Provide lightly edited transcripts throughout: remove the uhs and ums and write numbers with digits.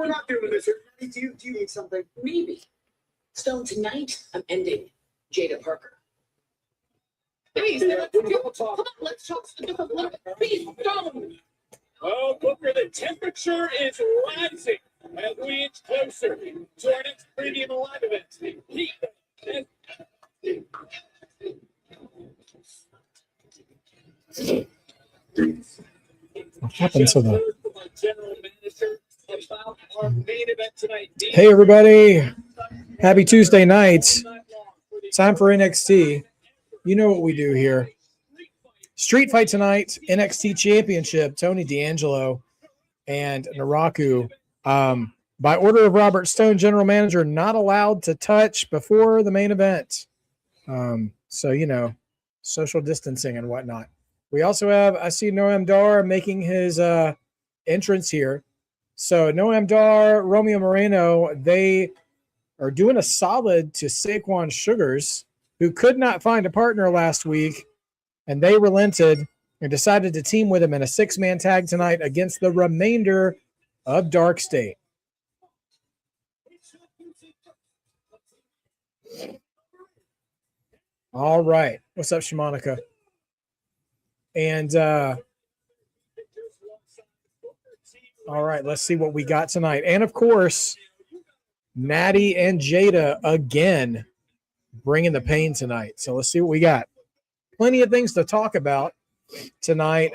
we're not doing this. Do you need something? Maybe. Stone, tonight I'm ending Jaida Parker. Please, come on, let's talk just a little bit. Please, Stone. Well, Booker, the temperature is rising as we inch closer to our next premium live event. Heat. What happened to the... Hey, everybody. Happy Tuesday night. Time for NXT. You know what we do here. Street fight tonight, NXT Championship, Tony D'Angelo and Naraku. By order of Robert Stone, general manager, not allowed to touch before the main event. So, you know, social distancing and whatnot. We also have, I see Noam Dar making his entrance here. So Noam Dar, Romeo Moreno, they are doing a solid to Saquon Shugars, who could not find a partner last week, and they relented and decided to team with him in a 6-man tag tonight against the remainder of Darkstate. All right. What's up, Shimonica? And all right, let's see what we got tonight. And of course, Nattie and Jaida again bringing the pain tonight. So let's see what we got. Plenty of things to talk about tonight.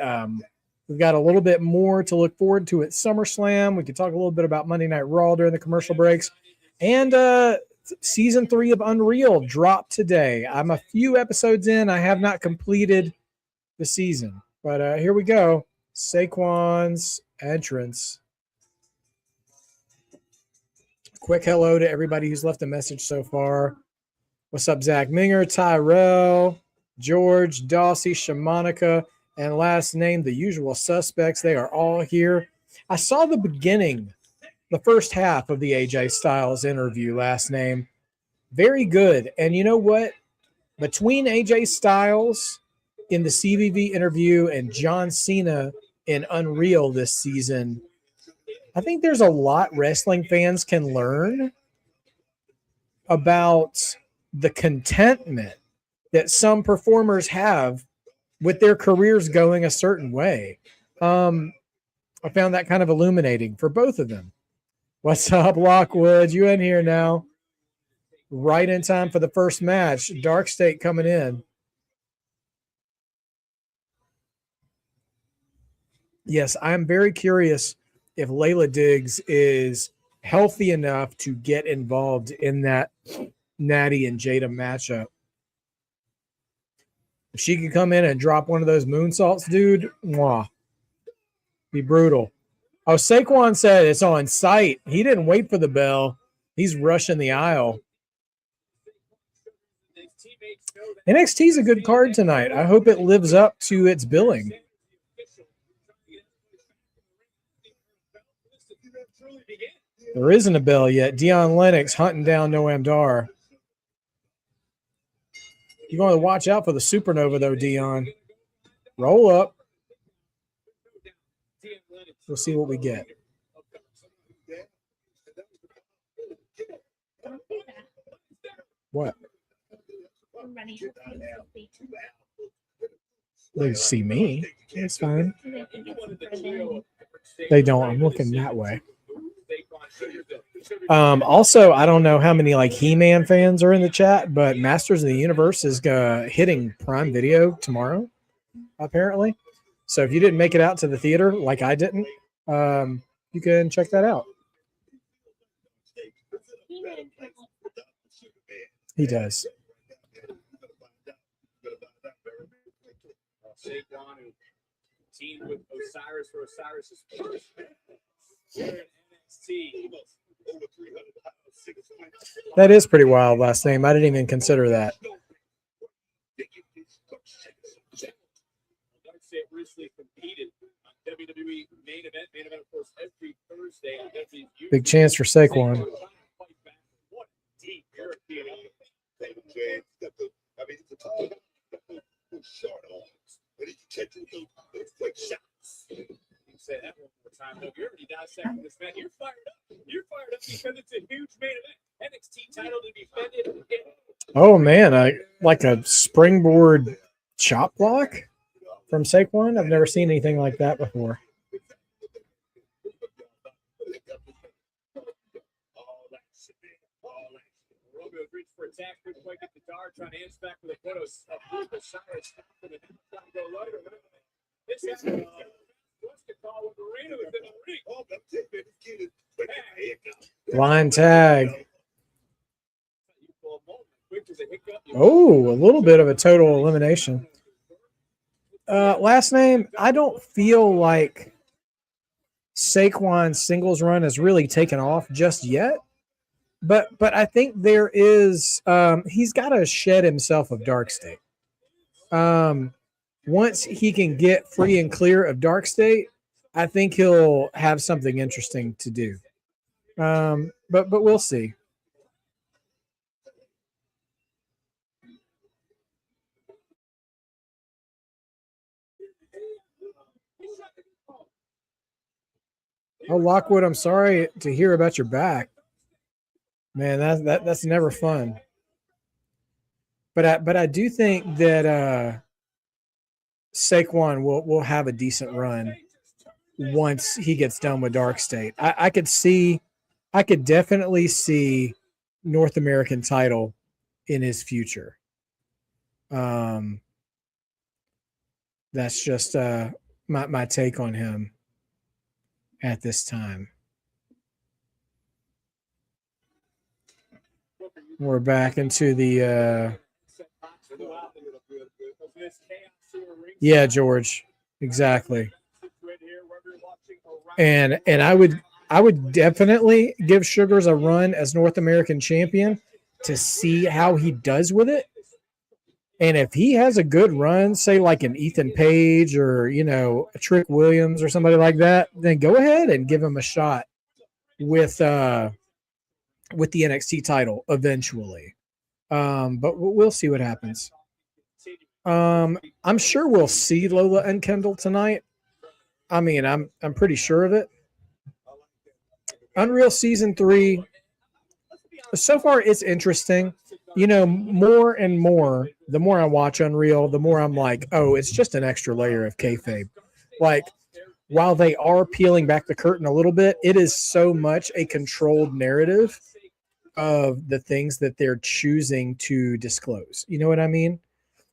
We've got a little bit more to look forward to at SummerSlam. We could talk a little bit about Monday Night Raw during the commercial breaks. And season 3 of Unreal dropped today. I'm a few episodes in. I have not completed the season. But here we go. Saquon's entrance. Quick hello to everybody who's left a message so far. What's up, Zach Minger, Tyrell, George, Dossie, Shimonica, and last name, the usual suspects. They are all here. I saw the beginning, the first half of the AJ Styles interview, last name. Very good. And you know what? Between AJ Styles in the CVV interview and John Cena in Unreal this season, I think there's a lot wrestling fans can learn about the contentment that some performers have with their careers going a certain way. I found that kind of illuminating for both of them. What's up, Lockwood? You in here now? Right in time for the first match. Darkstate coming in. Yes, I'm very curious if Layla Diggs is healthy enough to get involved in that Nattie and Jaida matchup. If she could come in and drop one of those moonsaults, dude, mwah, be brutal. Oh, Saquon said it's on site. He didn't wait for the bell. He's rushing the aisle. NXT is a good card tonight. I hope it lives up to its billing. There isn't a bell yet. Dion Lennox hunting down Noam Dar. You're going to watch out for the supernova, though, Dion. Roll up. We'll see what we get. What? They see me. It's fine. They don't. I'm looking that way. Also, I don't know how many like He-Man fans are in the chat, but Masters of the Universe is hitting Prime Video tomorrow, apparently. So if you didn't make it out to the theater, like I didn't, you can check that out. He does. Saquon, who teamed with Osiris for Osiris's first match. That is pretty wild last name. I didn't even consider that. Big chance for Saquon. time, though. You're already dissecting this man. You're fired up. You're fired up because it's a huge main event. NXT title to be defended. Oh man, like a springboard chop block from Saquon. I've never seen anything like that before. Romeo reached for attack, couldn't quite get the guard, trying to answer back with a photo of Cyrus. This is what's the call with Moreno is in the ring. Oh, Line tag. Oh, a little bit of a total elimination. Last name, I don't feel like Saquon's singles run has really taken off just yet. But I think there is he's got to shed himself of Darkstate. Once he can get free and clear of Darkstate, I think he'll have something interesting to do. But we'll see. Oh, Lockwood, I'm sorry to hear about your back. Man, that's never fun. But I do think that Saquon will have a decent run once he gets done with Darkstate. I could definitely see North American title in his future. That's just my take on him at this time. We're back into the yeah, George, exactly. And I would definitely give Shugars a run as North American champion to see how he does with it. And if he has a good run, say like an Ethan Page or a Trick Williams or somebody like that, then go ahead and give him a shot with the NXT title eventually. But we'll see what happens. I'm sure we'll see Lola and Kendall tonight. I mean, I'm pretty sure of it. Unreal Season 3. So far, it's interesting. More and more, the more I watch Unreal, the more I'm like, oh, it's just an extra layer of kayfabe. Like, while they are peeling back the curtain a little bit, it is so much a controlled narrative of the things that they're choosing to disclose. You know what I mean?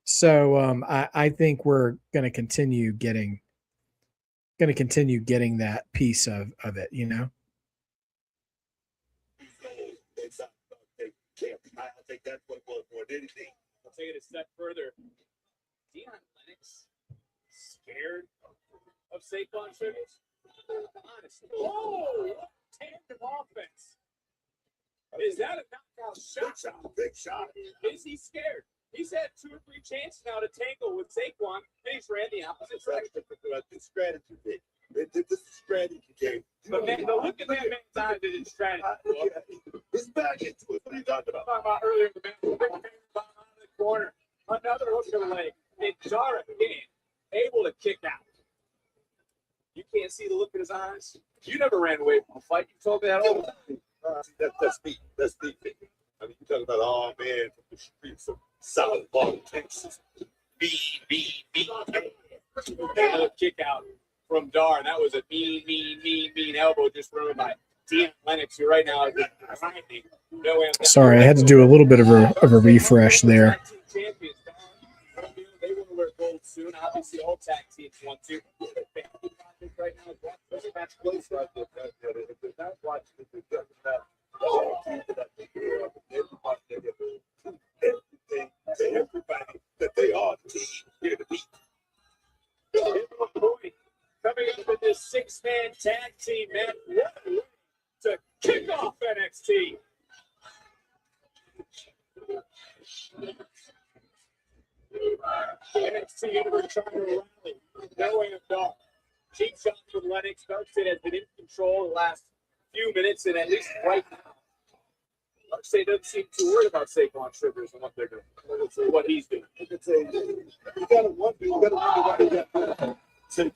So I think we're going to continue getting that piece of it, I think that's what it was more than anything. I'll take it a step further. Deion Lennox scared of Saquon Shugars? Honestly. Oh, tandem offense. Is that a knockout shot? Big shot. Is he scared? He's had 2 or 3 chances now to tangle with Saquon, and he's ran the opposite direction. The strategy bit. This is strategy game. But man, look at that man's eyes at his strategy. He's back into it. What are you talking about? Talking about earlier in the match, bottom of the corner, another hook to the leg, and Jara again able to kick out. You can't see the look in his eyes. You never ran away from a fight. You told me that all the time. That's me. That's me. I mean, you talking about, oh man, from the streets of South Ball, Texas. Me. Another kick out from Dar. That was a mean elbow just thrown by Deion Lennox, who right now is grinding. Sorry, I had to do a little bit of a refresh there. They want to wear gold soon. Obviously, all tag teams want to. Right now, match close. Not watching it. Everybody that they are the team here to beat. Coming up with this 6-man tag team, man. What a way to kick off NXT. NXT Universe trying to rally. No way of dog. Cheap shots with Lennox. Darkstate has been in control the last few minutes, and at least right now, Darkstate doesn't seem too worried about Saquon Shugars and what they're doing, what he's doing. You gotta wonder why they got to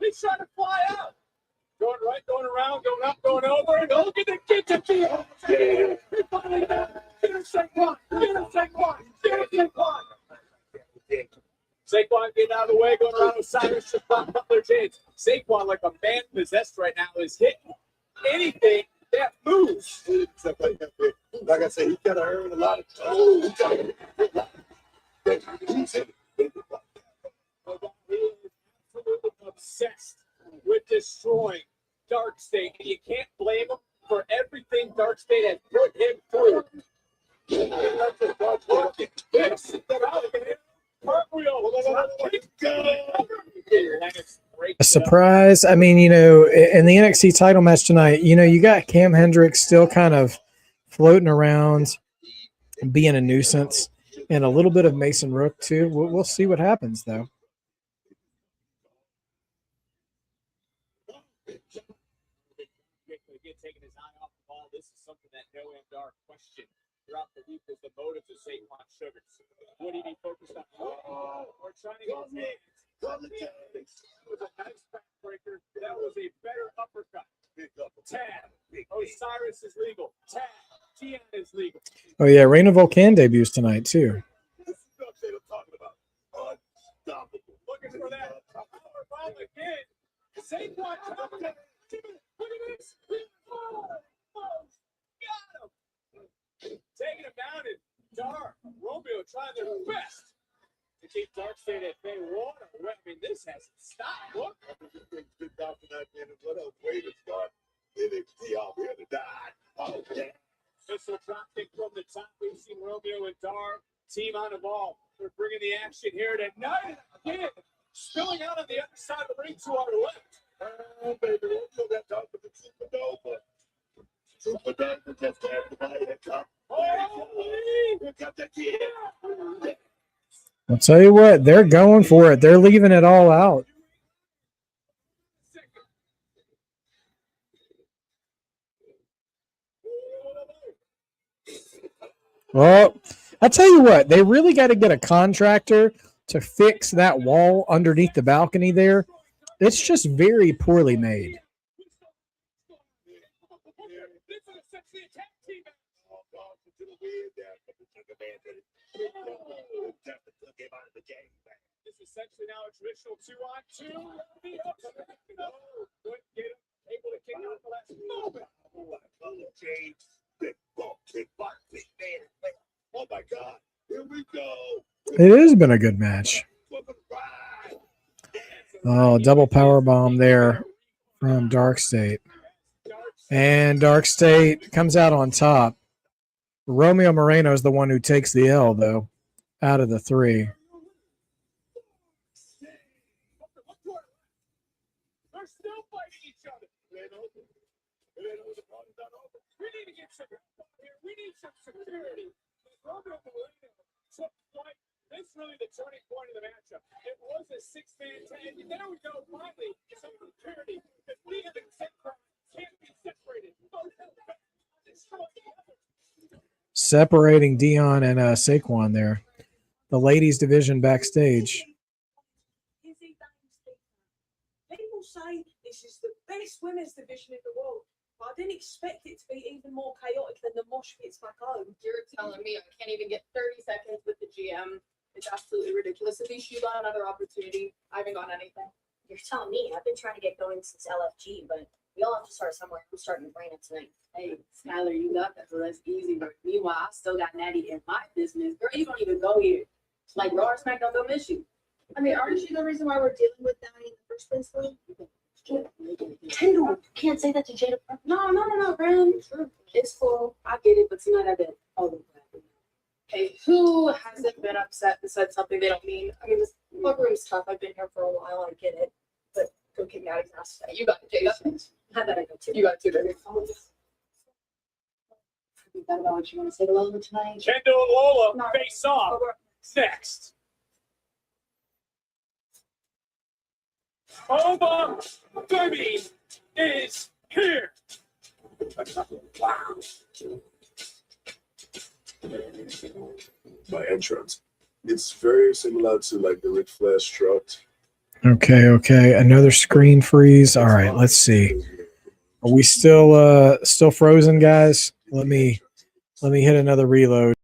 He's trying to fly out. Going right, going around, going up, going over, and look at the kick to T. Get him, Saquon. Get him, Saquon. Get him, Saquon. Saquon getting out of the way, going around with Cyrus to pop Butler's hands. Saquon, like a man possessed right now, is hitting anything that moves. Like I said, he got to earn a lot of time. He is absolutely obsessed with destroying Darkstate, and you can't blame him for everything Darkstate has put him through. A surprise. I mean, you know, in the NXT title match tonight, you know, you got Cam Hendricks still kind of floating around and being a nuisance, and a little bit of Mason Rook too. We'll see what happens though. Taking his eye off the ball. This is something that Noam questioned throughout the week was the motives of Saquon Shugars. Would he be focused on or trying to get his hands? That was a nice backbreaker. That was a better uppercut. Tag. Osiris is legal. Tag. Tiana is legal. Oh yeah, Reina Volcan debuts tonight too. Looking for that power bomb again. Saquon dropped it. Look at this. Got him. Taking him down in Dark. Romeo trying their best to keep Darkstate at bay. Water. I mean, this hasn't stopped. Look. What a way to start NXT out here to die. Oh, yeah. Missile drop kick from the top. We've seen Romeo and Dar team on the ball. They're bringing the action here tonight. Again, spilling out on the other side of the ring to our left. Oh, baby, Romeo got talk with the Supernova. Supernova just had the body that come. Oh, Here comes the kid. I'll tell you what, they're going for it. They're leaving it all out. Well, I'll tell you what, they really got to get a contractor to fix that wall underneath the balcony there. It's just very poorly made. This is essentially now a traditional 2-on-2. Couldn't get him able to kick out the last moment. Oh my God, here we go. It has been a good match. Oh, double power bomb there from Darkstate. And Darkstate comes out on top. Romeo Moreno is the one who takes the L, though, out of the three. They're still fighting each other. We need to get some help here. We need some security. Romeo Moreno took flight. This is really the turning point of the matchup. It was a 6-man tag. And there we go, finally, some security. If we have can't be separated. Separating Dion and Saquon there. The ladies division backstage. People say this is the best women's division in the world, but I didn't expect it to be even more chaotic than the mosh pits back home. You're telling me I can't even get 30 seconds with the GM. It's absolutely ridiculous. At least you got another opportunity. I haven't got anything. You're telling me. I've been trying to get going since LFG, but we all have to start somewhere. I'm starting with Reina tonight. Hey, Skylar, you got that, so that's easy. But meanwhile, I still got Nattie in my business. Girl, you don't even go here. Like Raw or SmackDown don't miss you. I mean, aren't you the reason why we're dealing with Nattie in the first place, though? Kendall, you can't say that to Jaida. No, Brandon. It's cool. I get it, but tonight I did. Oh, hey, who hasn't been upset and said something they don't mean? I mean, this locker room's tough. I've been here for a while. I get it. But go kick Nattie's ass today. You got it, Jaida. I bet I go too. You got it too, baby. You thought about what you want to say to Lola tonight? Kendall and Lola No. face off next. Oma Baby is here. My entrance. It's very similar to like the Ric Flair strut. Okay. Another screen freeze. All right, let's see. Are we still frozen, guys? Let me hit another reload.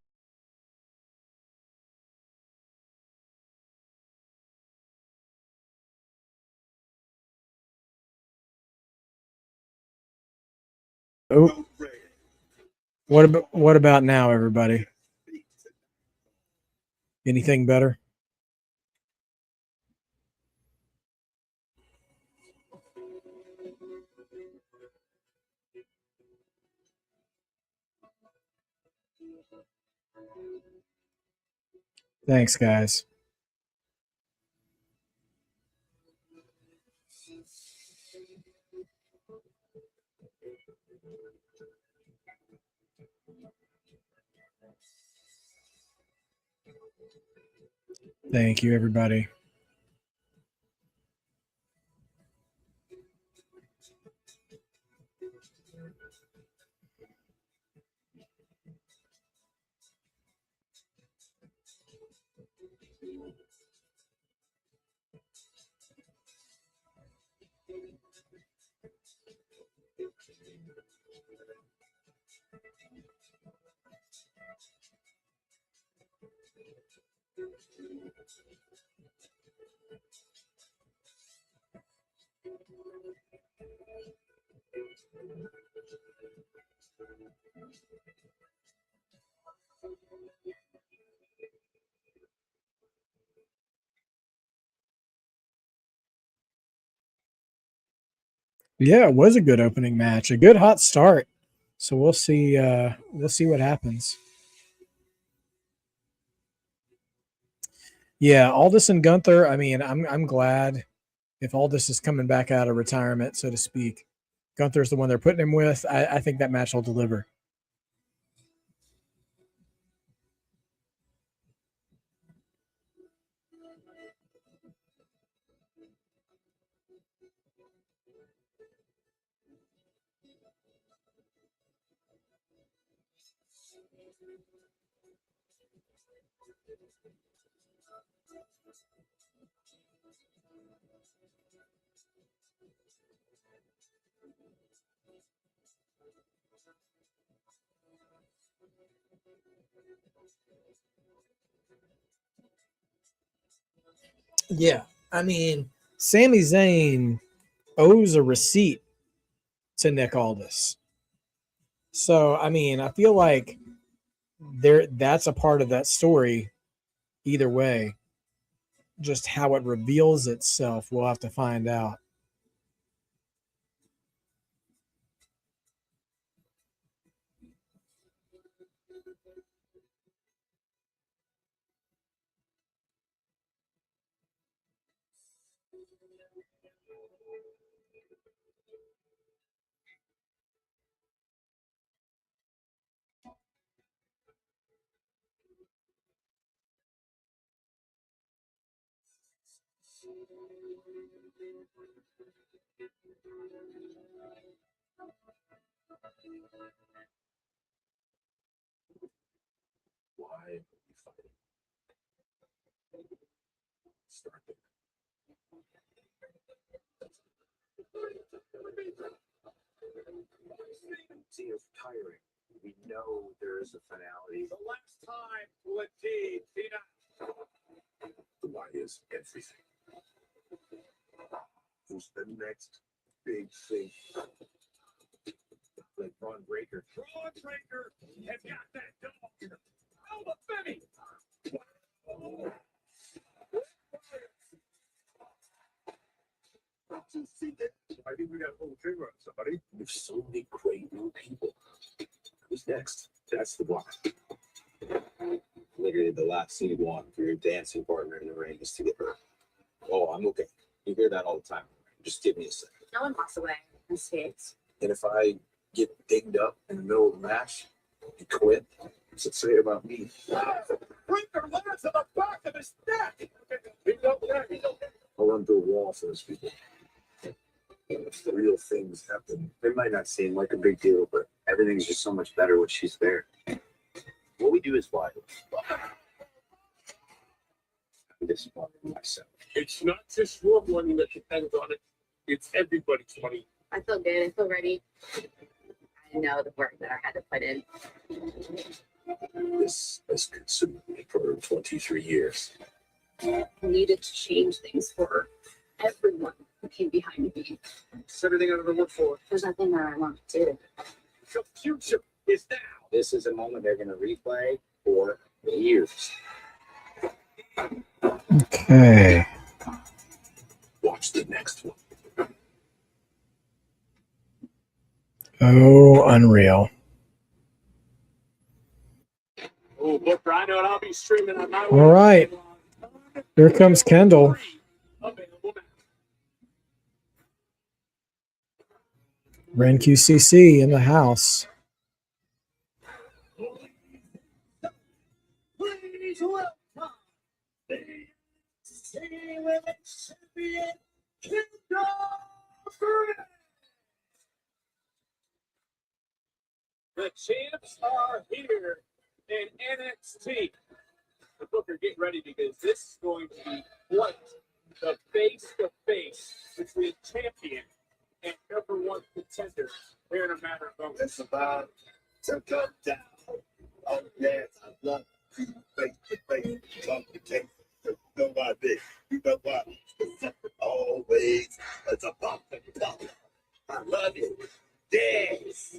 Oh, what about now, everybody? Anything better? Thanks, guys. Thank you, everybody. Yeah, it was a good opening match, a good hot start. So we'll see what happens. Yeah, Aldis and Gunther. I mean, I'm glad if Aldis is coming back out of retirement, so to speak. Gunther's the one they're putting him with. I think that match will deliver. Yeah, I mean, Sami Zayn owes a receipt to Nick Aldis. So, I mean, I feel like that's a part of that story either way. Just how it reveals itself, we'll have to find out. Why are we fighting? Start there. It's tiring. We know there is a finality. The last time will indeed be now. Why is everything? Who's the next big thing? Like Braun Breaker. Braun Breaker has got that dog. Alba Femi. I think we got to pull the trigger on somebody. There's so many great new people. Who's next? That's the block. Literally the last scene you want for your dancing partner in the ring is to get hurt. Oh, I'm okay. You hear that all the time. Just give me a second. No one walks away and skates. And if I get dinged up in the middle of the match and quit, what's it say about me? Breaker lands on the back of his neck. He's okay. I'll run through a wall for those people. If the real things happen, It might not seem like a big deal, but everything's just so much better when she's there. What we do is vital. I'm disappointed in myself. It's not just your money that depends on it. It's everybody's money. I feel good. I feel ready. I know the work that I had to put in. This has consumed me for 23 years. I needed to change things for everyone who came behind me. It's everything I've ever worked for. There's nothing that I want to do. The future is now. This is a moment they're going to replay for years. Okay. Watch the next one. Oh, unreal. Oh, look, I know, and I'll be streaming on my All right. Here comes Kendall. Available now. Ren QCC in the house. Please welcome the City Women's Champion, Kendall. The champs are here in NXT. The Booker, get ready because this is going to be quite the face-to-face between champion and number one contender here in a matter of moments. It's about to come down. Oh, yes, I love you. Face to face, complicated. You know my big. You know why? Always. It's about to come. I love it. Yes.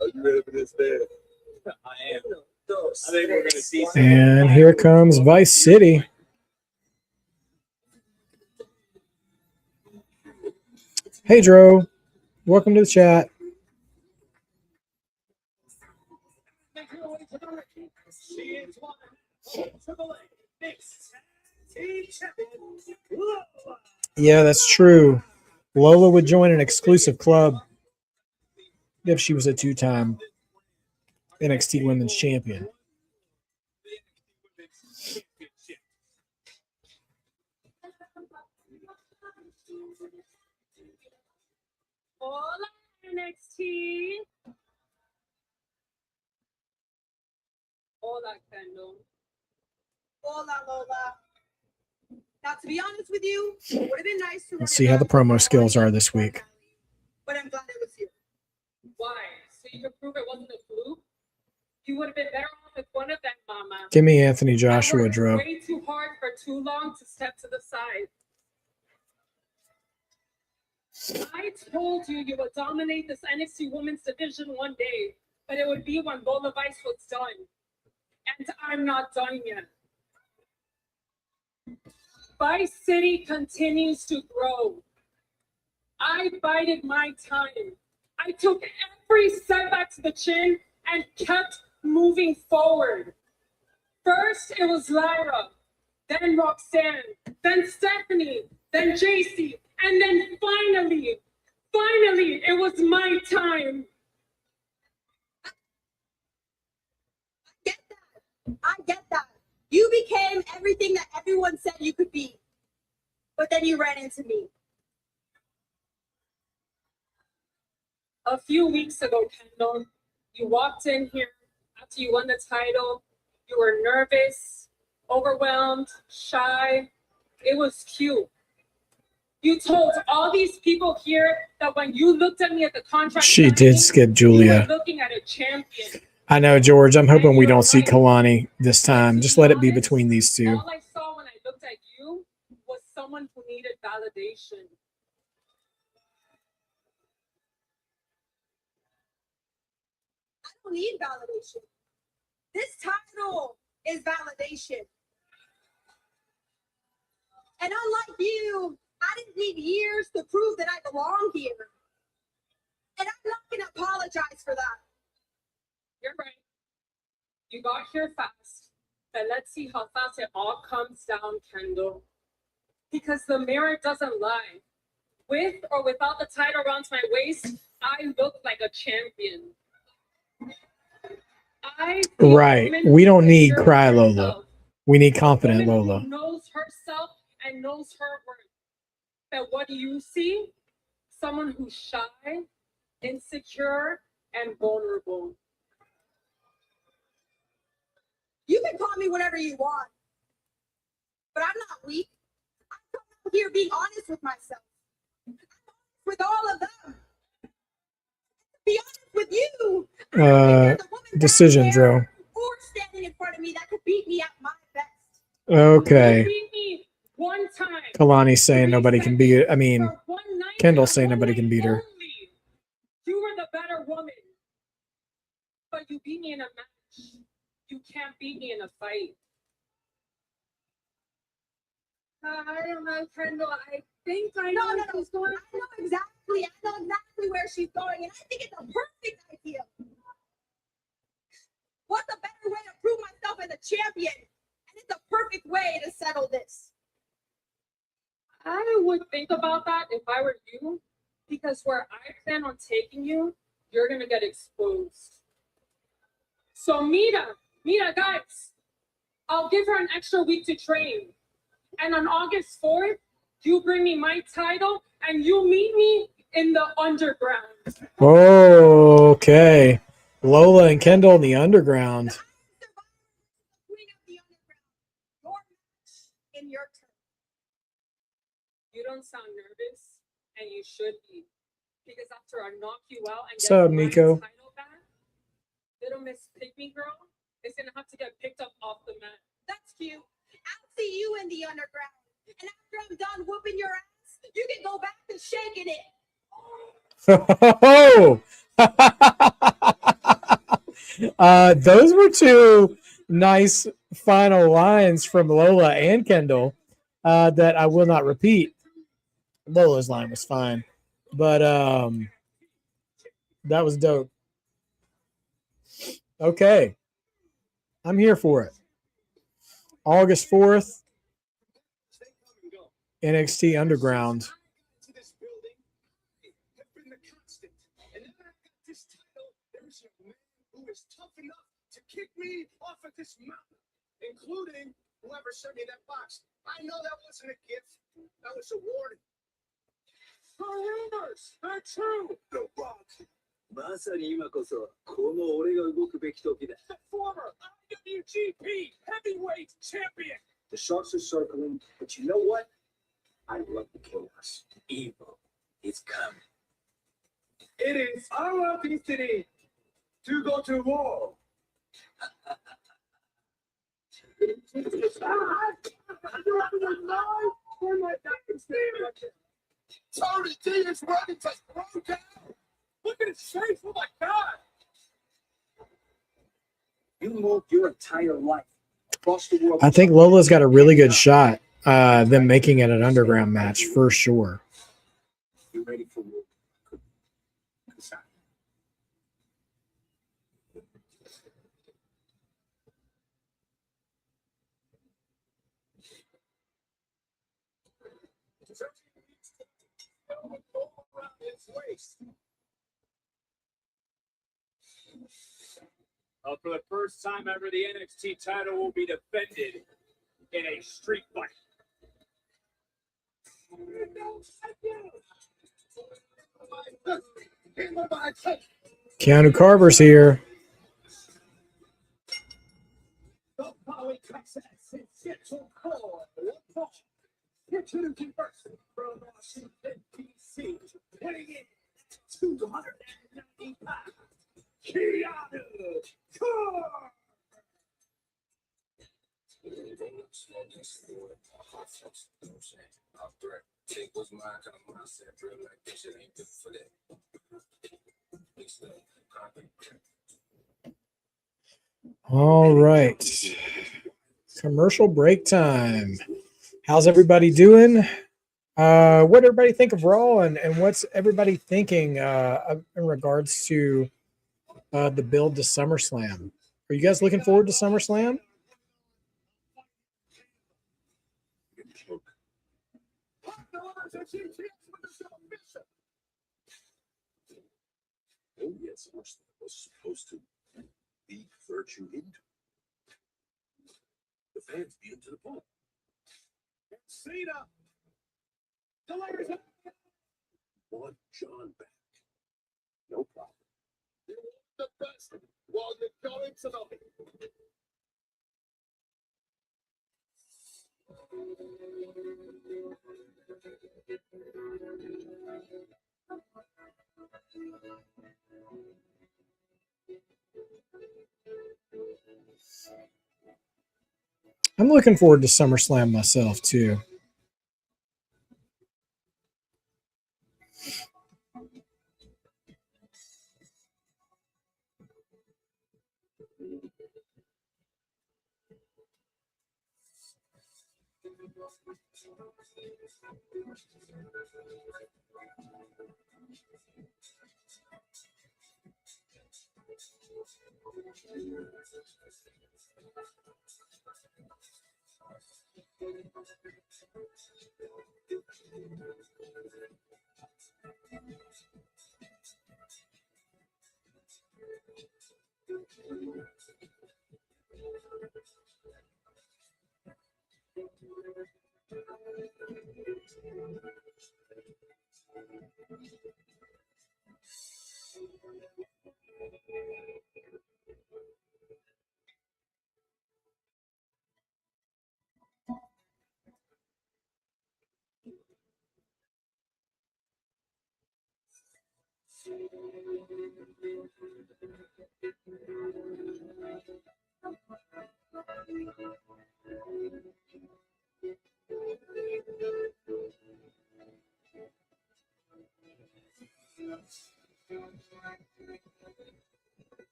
Are you ready for this, man? I am. I think we're going to see some. And here comes Vice City. Hey, Dro. Welcome to the chat. She is one Triple A Mixed Team Champion. Yeah, that's true. Lola would join an exclusive club if she was a two-time NXT Women's Champion. Hola, NXT. Hola, Kendall. Hola, Lola. Now, to be honest with you, it would have been nice to. Let's see how the promo skills are this week. But I'm glad it was you. Why? So you could prove it wasn't a fluke? You would have been better off with one of them, Mama. Give me Anthony I Joshua, worked Dro. way too hard for too long to step to the side. I told you you would dominate this NXT Women's Division one day, but it would be when Lola Vice was done. And I'm not done yet. Vice City continues to grow. I bided my time. I took every setback to the chin and kept moving forward. First, it was Lyra, then Roxanne, then Stephanie, then JC, and then finally, it was my time. I get that. You became everything that everyone said you could be. But then you ran into me. A few weeks ago, Kendall, you walked in here after you won the title. You were nervous, overwhelmed, shy. It was cute. You told all these people here that when you looked at me at the contract, She did skip you were Julia. looking at a champion. I know, George. I'm hoping we don't see Kalani this time. Just let it be between these two. All I saw when I looked at you was someone who needed validation. I don't need validation. This title is validation. And unlike you, I didn't need years to prove that I belong here. And I'm not going to apologize for that. You're right. You got here fast. But let's see how fast it all comes down, Kendall. Because the mirror doesn't lie. With or without the title around my waist, I look like a champion. Right. We don't need Cry Lola. We need confident Woman who Lola. knows herself and knows her worth. But what do you see? Someone who's shy, insecure, and vulnerable. You can call me whatever you want, but I'm not weak. I'm out here being honest with myself, with all of them. Be honest with you. Decision, Joe. Or standing in front of me that could beat me at my best. Okay. You beat me one time. Kalani's saying nobody can beat it. I mean, For one night, Kendall's saying one nobody can night beat her. only. You were the better woman. But you beat me in a match. You can't beat me in a fight. I don't know, Kendall. I think I know where she's going. I know exactly where she's going, and I think it's a perfect idea. What's a better way to prove myself as a champion? And it's a perfect way to settle this. I would think about that if I were you, because where I plan on taking you, you're gonna get exposed. So Mita, guys, I'll give her an extra week to train. And on August 4th, you bring me my title and you meet me in the underground. Okay. Lola and Kendall in the underground. Queen of the underground. Your match in your turn. You don't sound nervous, and you should be. Because after I knock you out and What's get up, my Niko? title back, little Miss Pygmy Girl is gonna have to get picked up off the mat. That's cute. I'll see you in the underground. And after I'm done whooping your ass, you can go back to shaking it. Those were two nice final lines from Lola and Kendall that I will not repeat. Lola's line was fine, but that was dope. Okay. I'm here for it. August 4th, NXT Underground. To this building, have been the constant. And now I got this title, there's a man who is tough enough to kick me off of this mountain, including whoever sent me that box. I know that wasn't a gift. That was a warning. The rumors, they're true. The box. まさに今こそこの俺が動くべき時だ。 The former IWGP Heavyweight Champion. The sharks are circling, but you know what? I love the chaos. Evil is coming. It is our destiny to go to war. Tony D is ready to throw down. Look at his face. Oh my God. You moved your entire life across the world. I think Lola's got a really good shot. Them making it an underground match for sure. You ready for war? For the first time ever, the NXT title will be defended in a street fight. Keanu Carver's here. All right. Commercial break time. How's everybody doing? What did everybody think of Raw, and what's everybody thinking in regards to the build to SummerSlam? Are you guys looking forward to SummerSlam? Oh, yes, was supposed to lead virtue into. The fans beat him to the pole. Cena delivers it. Want John back. No problem. You want the best while you're going to the I'm looking forward to SummerSlam myself too.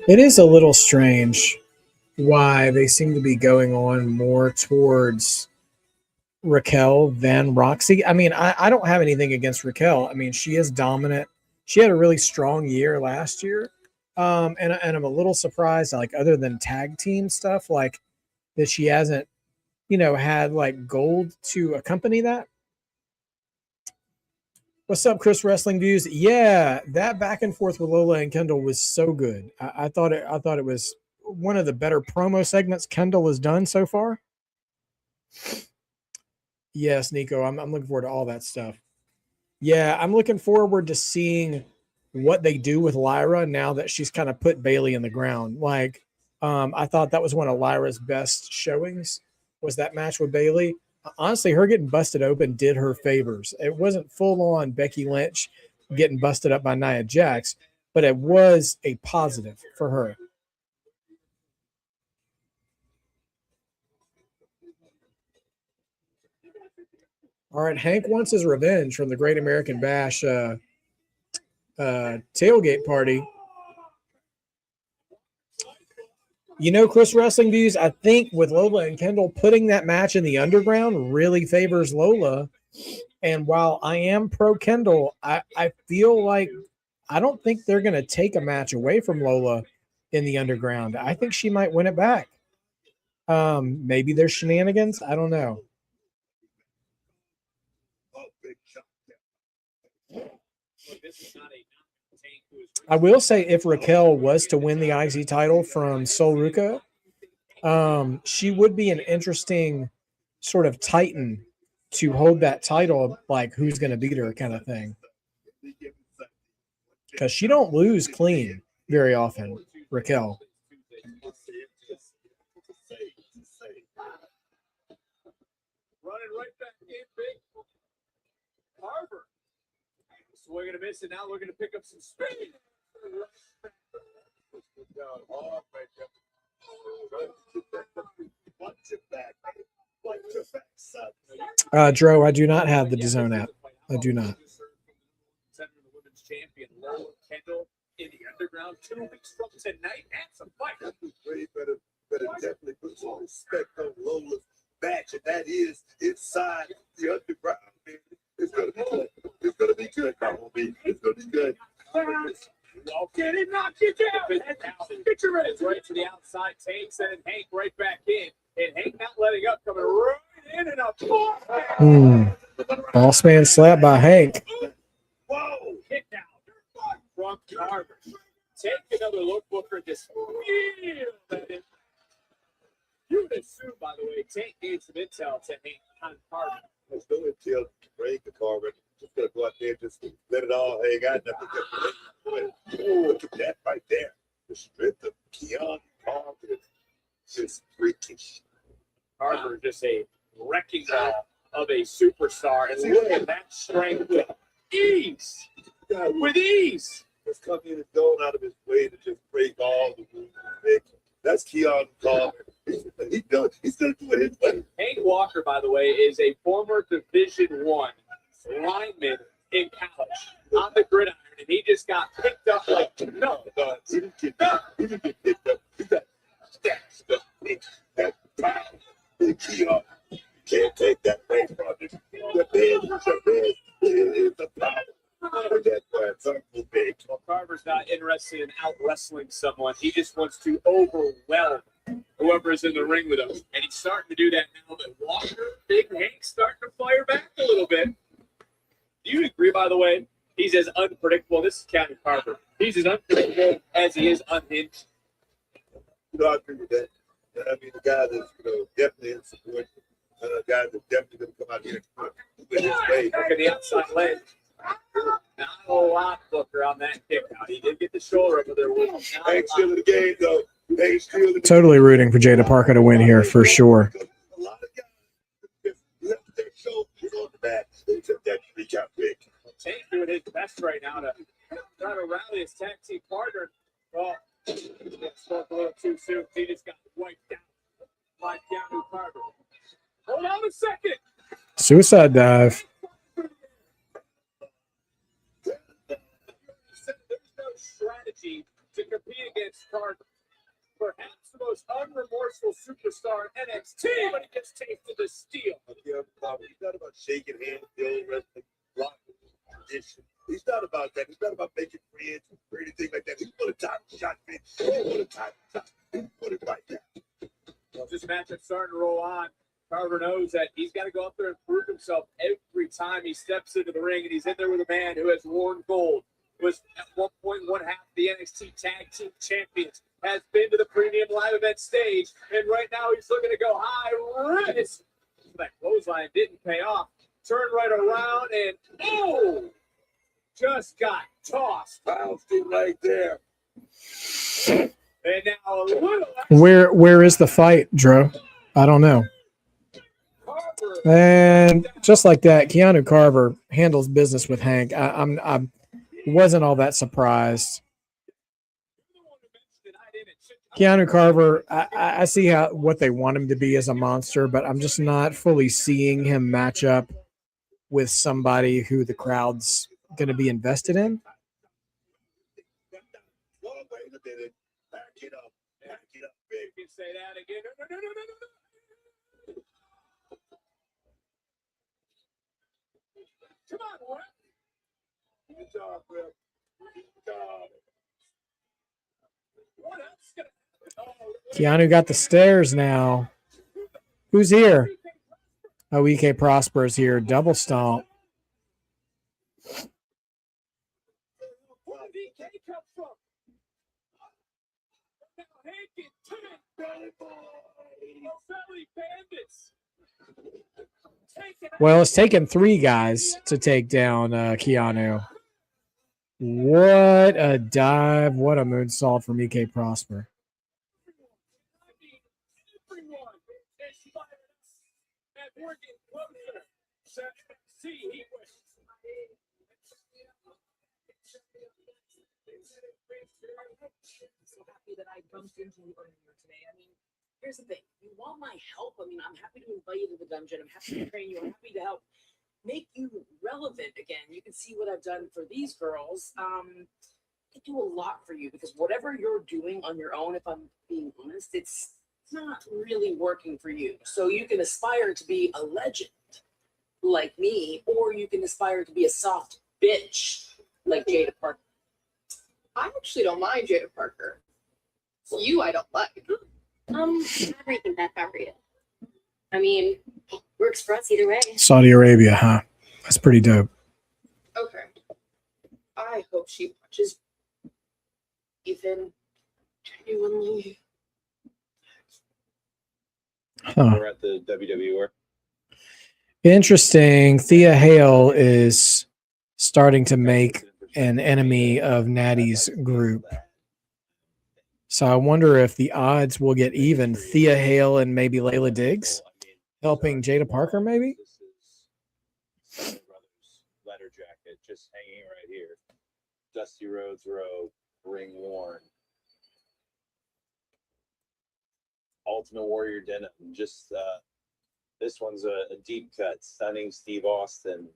It is a little strange why they seem to be going on more towards Raquel than Roxy. I mean, I don't have anything against Raquel. I mean, she is dominant. She had a really strong year last year. And I'm a little surprised, like, other than tag team stuff, like, that she hasn't, had like gold to accompany that. What's up, Chris Wrestling Views? Yeah, that back and forth with Lola and Kendall was so good. I thought it was one of the better promo segments Kendall has done so far. Yes, Niko, I'm looking forward to all that stuff. Yeah, I'm looking forward to seeing what they do with Lyra now that she's kind of put Bayley in the ground. Like, I thought that was one of Lyra's best showings, was that match with Bayley. Honestly, her getting busted open did her favors. It wasn't full on Becky Lynch getting busted up by Nia Jax, but it was a positive for her. All right, Hank wants his revenge from the Great American Bash tailgate party. Chris Wrestling Views, I think with Lola and Kendall, putting that match in the underground really favors Lola. And while I am pro Kendall, I feel like I don't think they're going to take a match away from Lola in the underground. I think she might win it back. Maybe there's shenanigans. I don't know. I will say if Raquel was to win the IC title from Sol Ruca, she would be an interesting sort of titan to hold that title, like who's going to beat her kind of thing. Because she don't lose clean very often, Raquel. Running right back in, big Harvard. Swing and a miss, and now we're going to pick up some speed. Dro, I do not have the DAZN app. I do not. Center of the women's champion, Lola Kendall, in the underground. that is inside the underground, man. It's gonna be good. It's gonna be good, homie. It's gonna be good. Well, get it, knock you down. Get your ready. Right to the outside, takes and Hank right back in. And Hank not letting up, coming right in and up. Boss man slapped by Hank. Whoa, kick out from Carver. Take another look, Booker. Just feel that in. You would assume, by the way, Tank gave some intel to Hank on Carver. There's no intel to break the Carver. Just gonna go out there, just let it all hang out. Look at that right there. The strength of Keon Carver is freakish. Carver just a wrecking ball of a superstar. And look at that strength with ease. With ease. Just come in and going out of his way to just break all the rules. That's Keon Carver. He's gonna do it his way. Hank Walker, by the way, is a former Division I lineman in college on the gridiron, and he just got picked up like no. He didn't get picked up. He got stashed up. That power. Keon, you can't take that away from him. The man is the power. That's why it's Uncle Big. Well, Carver's not interested in out wrestling someone. He just wants to overwhelm whoever is in the ring with him. And he's starting to do that now that Walker, Big Hank's starting to fire back a little bit. Do you agree, by the way? He's as unpredictable. This is Captain Carver. He's as unpredictable as he is unhinged. I agree with that. I mean, the guy that's definitely in support. Guy that's definitely going to come out here and put his way. Look at the outside leg. Not a lot, Booker, on that kick out. He did get the shoulder up, but there was Ain't still in the game, though. Ain't still in the Totally rooting for Jaida Parker to win here for sure. A lot of guys just left their shoulders on the mat. They took that 3-count pick. Tank doing his best right now to try to rally his tag team partner. Well, spoke a little too soon. He just got wiped out. Wiped down to Carver. Hold on a second. Suicide dive. There's no strategy to compete against Carver. Perhaps the most unremorseful superstar in NXT, but he gets tasted the steel. He's not about shaking hands, dealing wrestling, blocking, tradition. He's not about that. He's not about making friends or anything like that. He want a title shot, man. He want a title shot. He put it right there. Well, this matchup's starting to roll on. Carver knows that he's got to go up there and prove himself every time he steps into the ring, and he's in there with a man who has worn gold, was at one point one half of the NXT Tag Team Champions, has been to the premium live event stage, and right now he's looking to go high risk. That clothesline didn't pay off. Turned right around and just got tossed. Bounced it right there. And now a little Where is the fight, Dro? I don't know. Carver. And just like that, Keanu Carver handles business with Hank. I wasn't all that surprised. Keanu Carver, I see what they want him to be as a monster, but I'm just not fully seeing him match up with somebody who the crowd's going to be invested in. Wait a minute. Back it up. Back it up, big. You can say that again. No. Come on, Rep. Good job, Rep. Good job. What else can Keanu got the stairs now. Who's here? Oh, EK Prosper is here. Double stomp. Where did EK come from? Now Hank and Belly Bandits. Well, it's taken 3 guys to take down Keanu. What a dive. What a moonsault from EK Prosper. Everyone inspired us, and we're getting closer. See, he was. So happy that I bumped into you earlier today. I mean, here's the thing. You want my help? I mean, I'm happy to invite you to the dungeon. I'm happy to train you. I'm happy to help make you relevant again. You can see what I've done for these girls. I do a lot for you because whatever you're doing on your own, if I'm being honest, it's it's not really working for you. So you can aspire to be a legend like me, or you can aspire to be a soft bitch like Jaida Parker. I actually don't mind Jaida Parker. You, I don't like. How do you think that for you? I mean, works for us either way. Saudi Arabia, huh? That's pretty dope. Okay. I hope she watches even genuinely. Huh. We're at the WWE. Interesting. Thea Hale is starting to make an enemy of Nattie's group. So I wonder if the odds will get even. Thea Hale and maybe Layla Diggs helping Jaida Parker, maybe? This is Steiner Brothers letter jacket just hanging right here. Dusty Rhodes robe, ring worn. Ultimate Warrior denim. Just this one's a deep cut, stunning Steve Austin.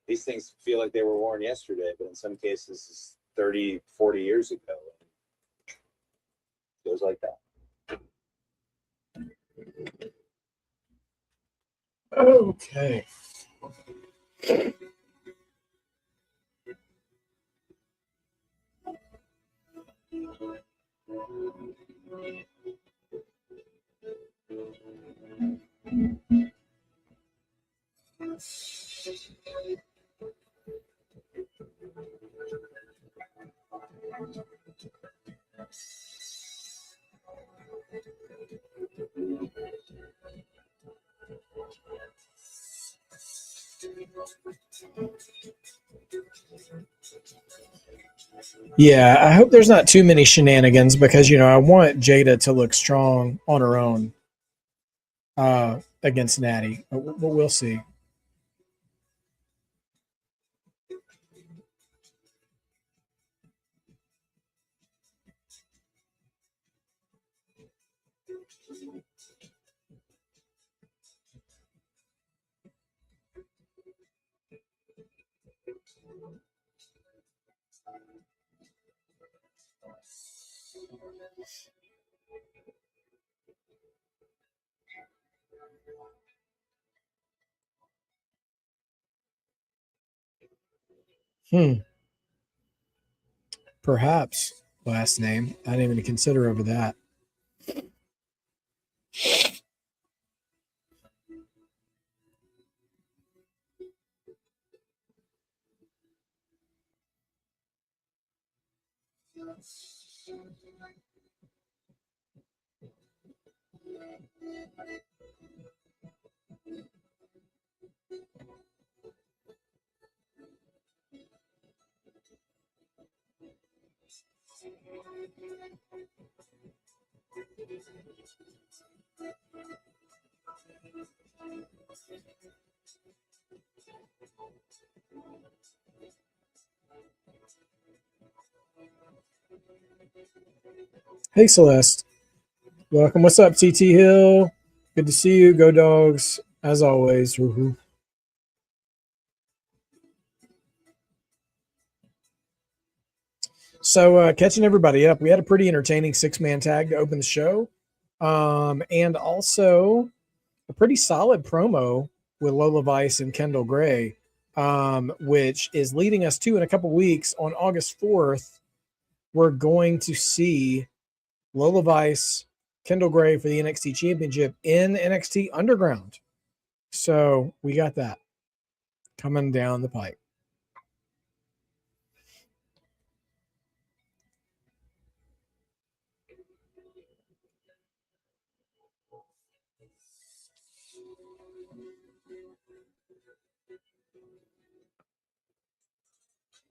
These things feel like they were worn yesterday, but in some cases it's 30, 40 years ago. It goes like that. Okay. Yeah, I hope there's not too many shenanigans because, I want Jaida to look strong on her own against Nattie. But we'll see. Perhaps last name. I didn't even consider over that. Hey, Celeste. Welcome. What's up, TT Hill? Good to see you. Go Dogs. As always. Woohoo. So, catching everybody up, we had a pretty entertaining 6-man tag to open the show. And also a pretty solid promo with Lola Vice and Kendall Gray, which is leading us to, in a couple weeks, on August 4th, we're going to see Lola Vice, Kendall Gray for the NXT Championship in NXT Underground. So we got that coming down the pipe.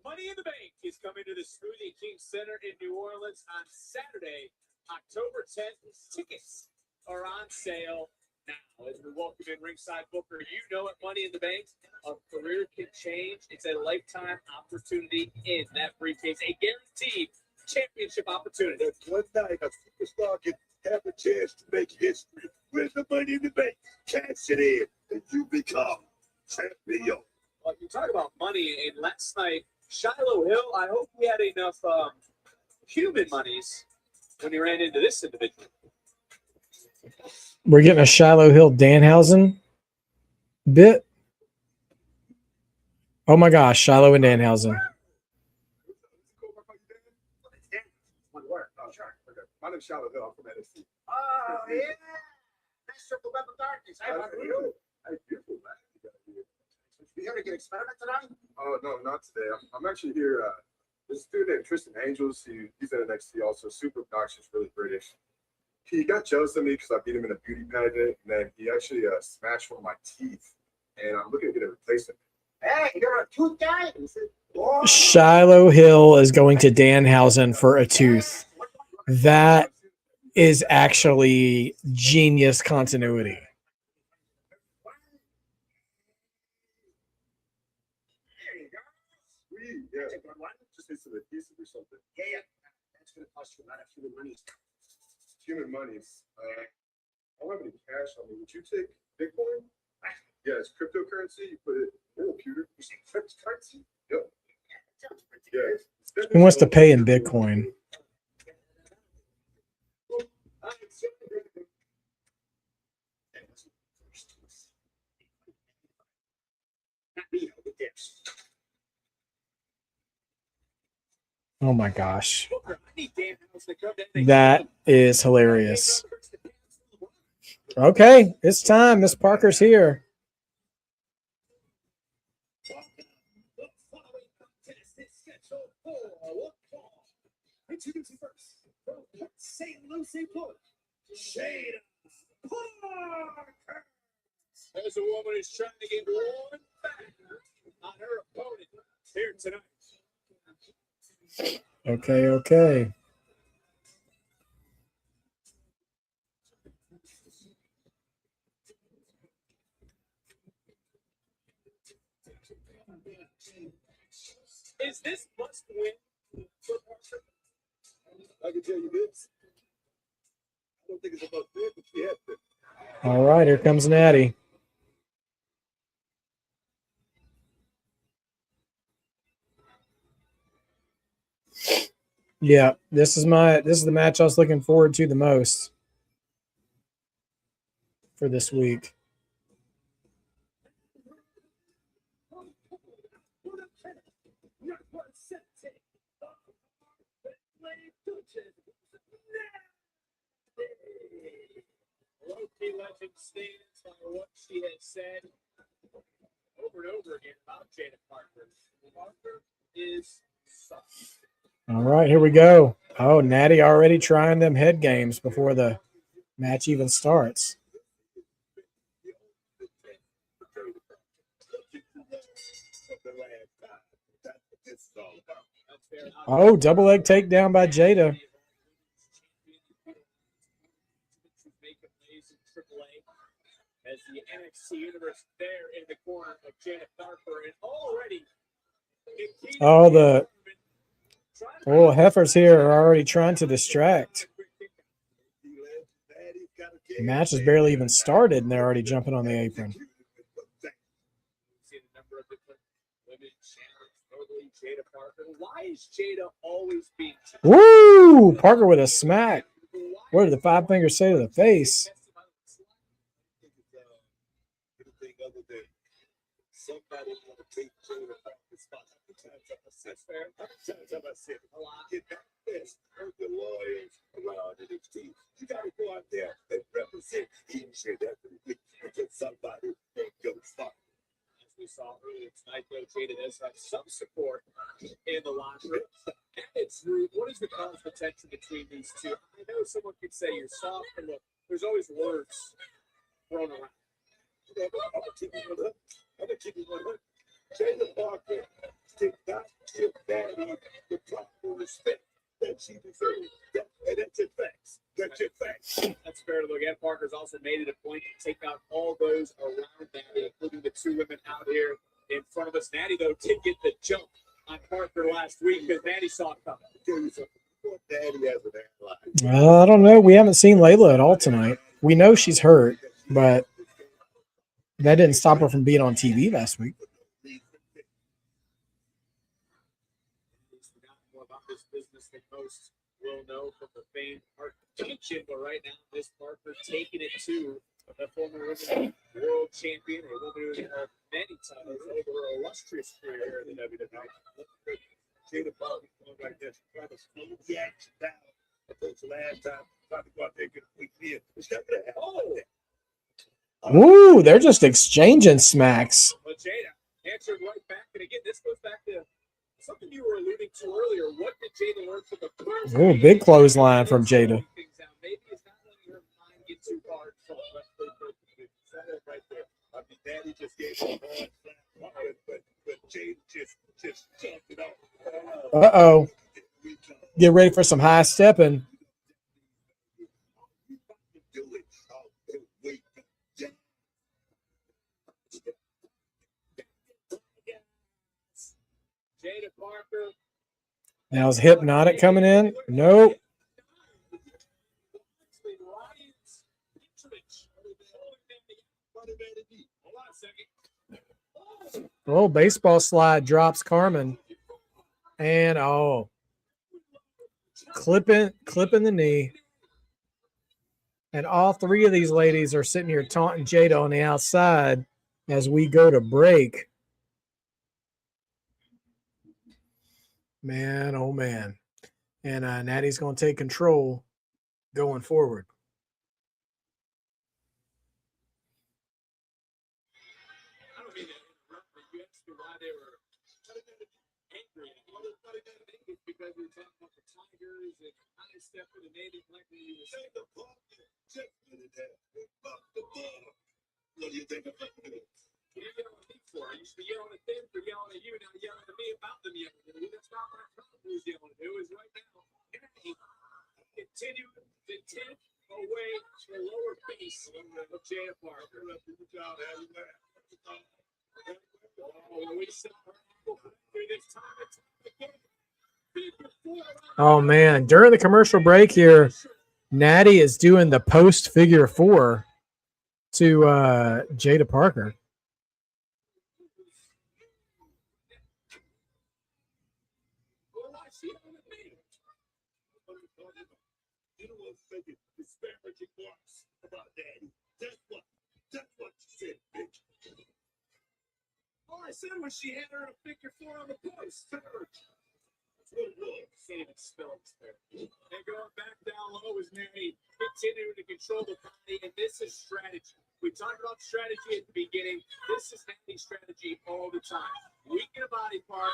Money in the Bank is coming to the Smoothie King Center in New Orleans on Saturday, October 10th. Tickets are on sale now. As we welcome in ringside Booker, you know it, Money in the Bank, a career can change. It's a lifetime opportunity in that briefcase, a guaranteed championship opportunity. That's one night a superstar can have a chance to make history. Win the Money in the Bank, cash it in, and you become champion. Well, you talk about money, and last night, Shiloh Hill, I hope he had enough human monies when he ran into this individual. We're getting a Shiloh Hill Danhausen bit. Oh my gosh, Shiloh and Danhausen. One word. Oh, sure. Okay. My name's Shallow Hill. I'm from NXT. Oh, yeah. Nice triple web of darkness. Hey, how are you? Hey, beautiful, man. You here to get experimented tonight? Oh, no, not today. I'm actually here. This dude named Tristan Angels. He's at NXT, also super obnoxious, really British. He got jealous of me because I beat him in a beauty pageant, and then he actually smashed one of my teeth, and I'm looking to get a replacement. Hey, you're a tooth guy? Oh. Shiloh Hill is going to Danhausen for a tooth. That is actually genius continuity. Sweet, yeah. Just need some adhesive or something. Yeah. That's going to cost you a lot of human money. Human monies. I don't have any cash on me. Would you take Bitcoin? Yeah, it's cryptocurrency. You put it in a computer. You say cryptocurrency? Yep. Yeah. Who wants to pay in Bitcoin? Oh my gosh. That is hilarious. Okay, it's time. Miss Parker's here. Introducing first, from St. Lucie, Florida, Jaida Parker. There's a woman who's trying to get one back on her opponent here tonight. Okay. Is this must win for Parker? I can tell you this. I don't think it's about win, but we have to. All right, here comes Nattie. Yeah, this is the match I was looking forward to the most for this week. Low-key legend stands by what she has said over and over again about Jaida Parker. Parker is soft. All right, here we go. Oh, Nattie already trying them head games before the match even starts. Oh, double leg takedown by Jaida. As the NXT universe there in the corner of Jaida Parker, and already the heifers here are already trying to distract. The match has barely even started, and they're already jumping on the apron. Why is Jaida always being? Woo! Parker with a smack. What did the five fingers say to the face? Somebody want to take Jaida Parker's spot. That's fair. Sometimes I said, get that best of the lawyers around NXT. You got to go out there and represent each and every week until somebody goes far. As we saw earlier tonight, though, Jaida does have some support in the locker room. And it's what is the conflict tension between these two? I know someone could say you're soft, and look, there's always words thrown around. I'm going to keep it 100. Jaida Parker did not give Nattie the proper respect that she deserved. And that's your facts. That's your facts. That's fair to look at. Parker's also made it a point to take out all those around Nattie, including the two women out here in front of us. Nattie, though, did get the jump on Parker last week because Nattie saw it coming. Tell you something. Nattie has an airline. I don't know. We haven't seen Layla at all tonight. We know she's hurt, but that didn't stop her from being on TV last week. He's forgotten more about this business than most will know from the famed art tension, but right now, Miss Parker taking it to the former women's world champion, a woman who held many titles over her illustrious career in the WWE. Jaida Parker going like this, trying to slow the action down. I told you last time, trying to go out there and get a quick win. It's not gonna happen like that. Ooh, they're just exchanging smacks. But Jaida answered right back, and again, this goes back to something you were alluding to earlier. What did Jaida learn from the first? Ooh, big clothesline from Jaida. Maybe it's not letting her mind get too hard from right there. I mean, Nattie just gave her a hard slap, but Jaida just jumped it off. Uh-oh. Get ready for some high stepping. Do it. Oh, wait. Jaida Parker. Now is Hypnotic coming in? Nope. Oh, baseball slide drops Carmen. And clipping the knee. And all three of these ladies are sitting here taunting Jaida on the outside as we go to break. Man, oh man. And Nattie's going to take control going forward. I don't mean to interrupt, but you asked me why they were angry. It's because we were talking about the Tigers and how they stepped in the native like we were saying. The ball, just put it down. Fuck the ball. What do you think about it? What are you yelling at me for? I used to be yelling at them for yelling at you, now yelling at me about them yelling at you. That's not what I'm trying to do is yelling at you. Is right now, continue to tip away the lower face of Jaida Parker. Oh, man. During the commercial break here, Nattie is doing the post figure 4 to Jaida Parker. You don't want to make it disparaging remarks about Nattie. That's what you said, bitch. All I said was she had her a figure 4 on the post. That's what it was. Can't even spell it there. And going back down low is Nattie continuing to control the body, and this is strategy. We talked about strategy at the beginning. This is Nattie's strategy all the time. Weaken a body part,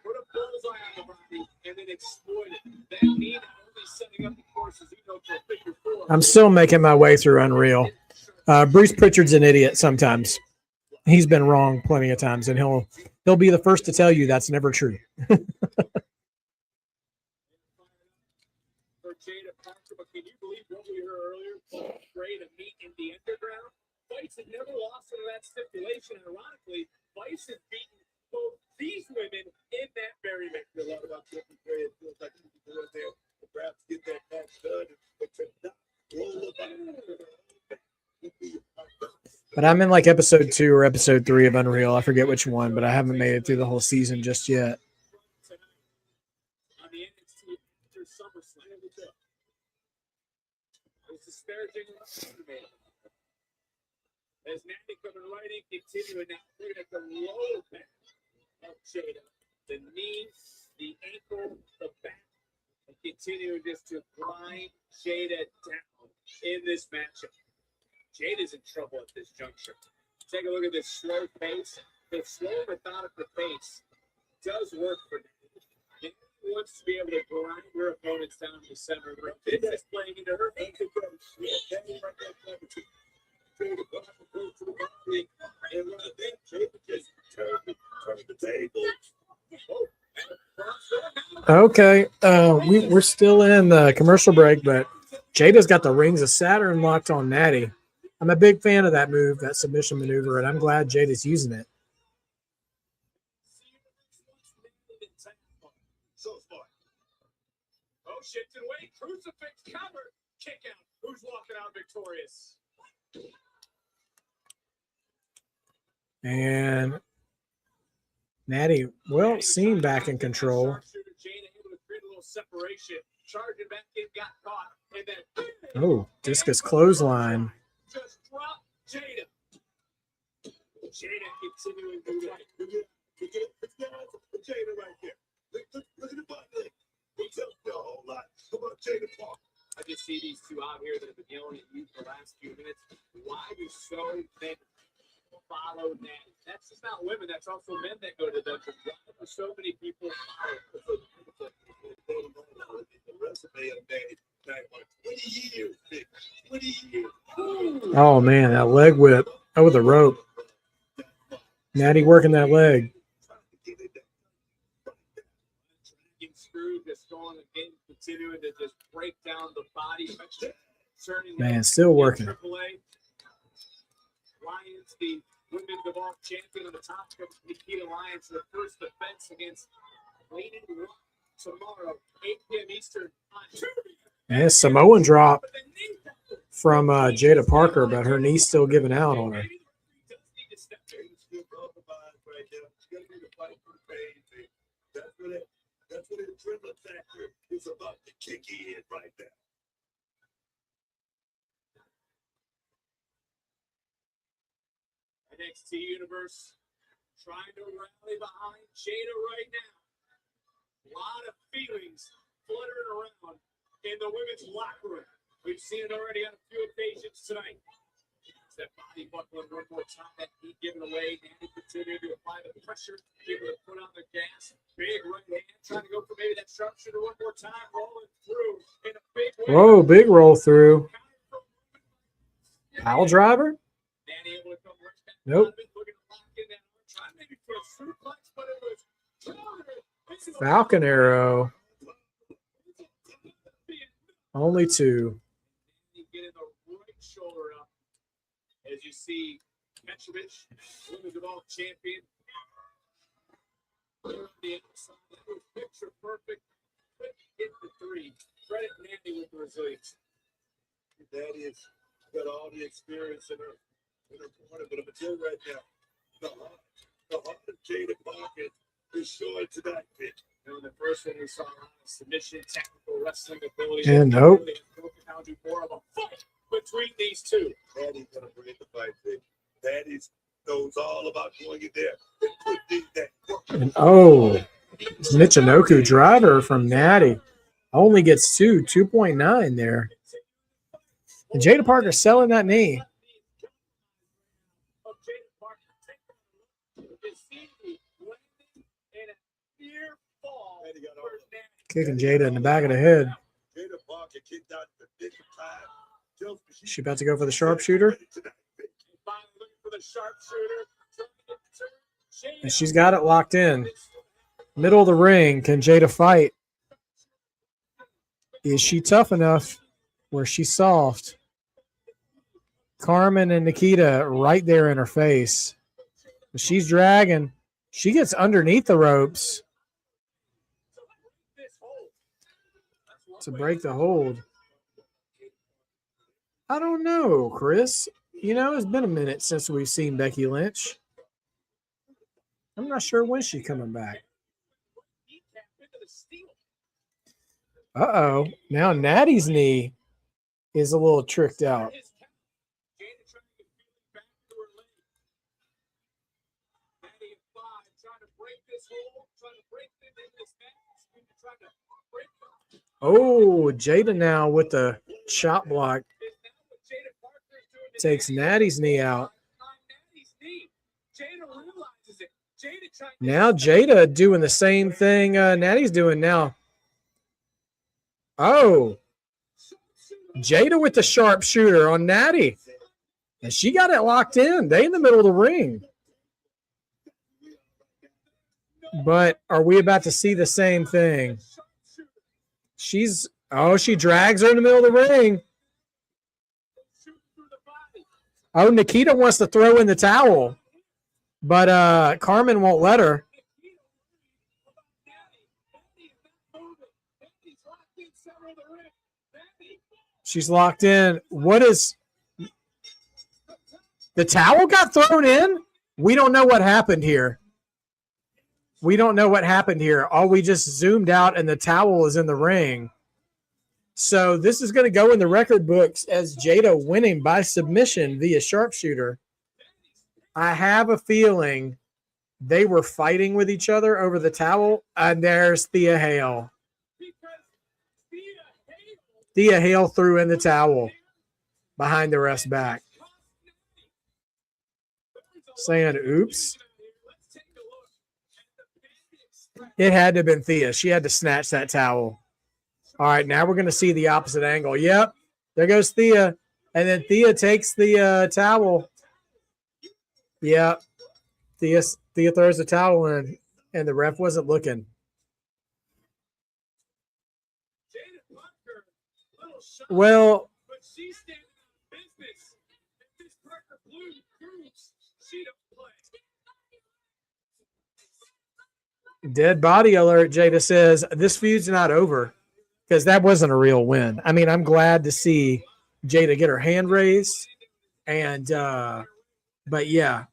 put a bullseye on the body, and then exploit it. That means only setting up the courses, for a figure 4. I'm still making my way through Unreal. Bruce Pritchard's an idiot sometimes. He's been wrong plenty of times, and he'll be the first to tell you that's never true. For Jaida Parker, but can you believe what we heard earlier? Ray to meet in the underground. Vice had never lost into that stipulation. Ironically, Vice has beaten both these women in that very match. A lot about Jeffrey Gray. It feels like you can go in there and perhaps get that match done, but to not roll about But I'm in like episode 2 or episode 3 of Unreal. I forget which one, but I haven't made it through the whole season just yet. On the NXT after SummerSlam, it's disparaging as Nattie coming right in, continuing now looking at the low back of Jaida, the knee, the ankle, the back, and continuing just to grind Jaida down in this matchup. Jaida's in trouble at this juncture. Take a look at this slow pace. The slow, methodical pace does work for Nattie. Nattie wants to be able to grind her opponents down to the center of the ring. This is playing into her ankle coach. Okay, we're still in the commercial break, but Jada's got the Rings of Saturn locked on Nattie. I'm a big fan of that move, that submission maneuver, and I'm glad Jada's using it. Oh, shit, and wait, crucifix cover, kick out. Who's walking out victorious? And Nattie, well, seen back in control. Jaida able to create a little separation charging back in, got caught, and then Oh, discus clothesline. just dropped Jaida. Jaida continuing to fight. Look at Jaida right there. Look at the button. He tells you a whole lot about Jaida Parker. I just see these two out here that have been yelling at you for the last few minutes. Why do so many follow Nattie? That's just not women. That's also men that go to the dungeon. Why do so many people follow? The resume of Nattie, 20 years, Vic. 20 years. Oh, man, that leg whip. Oh, with the rope. Nattie working that leg. Getting screwed, just going again, continuing to just break down the body. Turning Man, still working. Triple A. Lions, the women's evolved champion on the top of Nikita Lyons, the first defense against Lady tomorrow, 8 p.m. Eastern on Tuesday. And Samoan drop from Jaida Parker, but her knee's still giving out on her. That's what the adrenaline factor is about to kick in right now. NXT Universe trying to rally behind Jaida right now. A lot of feelings fluttering around in the women's locker room. We've seen it already on a few occasions tonight. It's that body buckling one more time, that knee given away. Nattie continuing to apply the pressure, able to put on the gas. Big right hand, trying to go for maybe that sharpshooter one more time, rolling through in a big way. Whoa, big roll through. Pile driver? Nattie able to come right back. Nope. Looking to lock in that arm, trying maybe for a suplex, but it was Falcon arrow. Only two. getting the right shoulder up. As you see, Petrovich, women's evolved champion. On the outside, that was picture perfect. Quick hit the three. Credit Nattie with the resilience. Nattie has got all the experience in her corner, but I'm gonna tell you right now, the heart of Jaida Parker is showing tonight, Vic. And the first one we saw submission, technical wrestling ability. And nope. Now do more of a fight between these two. Nattie's gonna bring the fight, Vic. Nattie knows all about going in there and putting that work. And oh, Michinoku driver from Nattie. Only gets 2.9 there. And Jaida Parker selling that knee. Kicking Jaida in the back of the head. Jaida Parker kicked out the nick of time. She about to go for the sharpshooter. And she's got it locked in. Middle of the ring. Can Jaida fight? Is she tough enough where she's soft? Carmen and Nikita right there in her face. She's dragging. She gets underneath the ropes to break the hold. I don't know, Chris. You know, it's been a minute since we've seen Becky Lynch. I'm not sure when she's coming back. Uh-oh. Now Nattie's knee is a little tricked out. Oh, Jaida now with the chop block. Takes Nattie's knee out. Now Jaida doing the same thing Nattie's doing now. Oh, Jaida with the sharpshooter on Nattie. And she got it locked in. They in the middle of the ring. But are we about to see the same thing? She drags her in the middle of the ring. Oh, Nikita wants to throw in the towel. But Carmen won't let her. She's locked in. What is... The towel got thrown in? We don't know what happened here. We don't know what happened here. All we just zoomed out and the towel is in the ring. So this is going to go in the record books as Jaida winning by submission via sharpshooter. I have a feeling they were fighting with each other over the towel, and there's Thea Hale. Thea Hale threw in the towel behind the ref's back, saying, oops. It had to have been Thea. She had to snatch that towel. All right, now we're going to see the opposite angle. Yep, there goes Thea. And then Thea takes the towel. Yep, Thea throws the towel in, and the ref wasn't looking. Well, dead body alert, Jaida says. This feud's not over because that wasn't a real win. I mean, I'm glad to see Jaida get her hand raised. And, but yeah,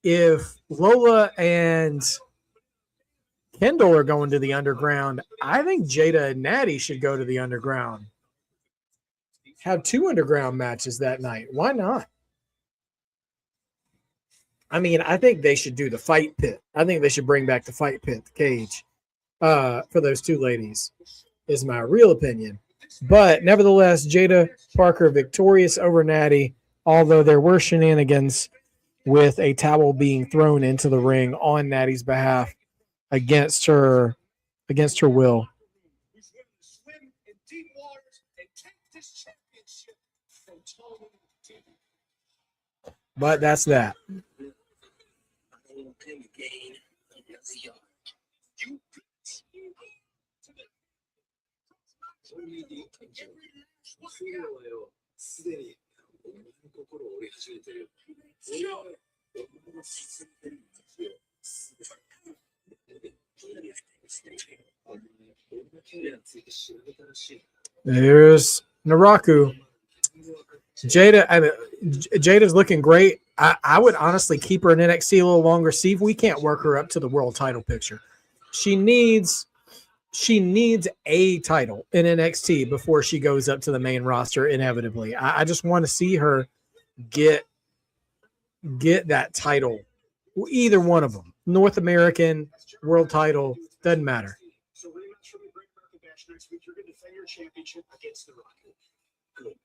if Lola and Kendall are going to the underground, I think Jaida and Nattie should go to the underground. Have 2 underground matches that night. Why not? I mean, I think they should do the fight pit. I think they should bring back the fight pit, the cage, for those 2 ladies, is my real opinion. But nevertheless, Jaida Parker victorious over Nattie, although there were shenanigans with a towel being thrown into the ring on Nattie's behalf against her will. But that's that. There's Naraku. Jada's looking great. I would honestly keep her in NXT a little longer. See if we can't work her up to the world title picture. She needs a title in NXT before she goes up to the main roster inevitably. I just want to see her get that title. Either one of them. North American, world title, doesn't matter. So rematch from the Great American Bash next week. You're going to defend your championship against the Rock. Good.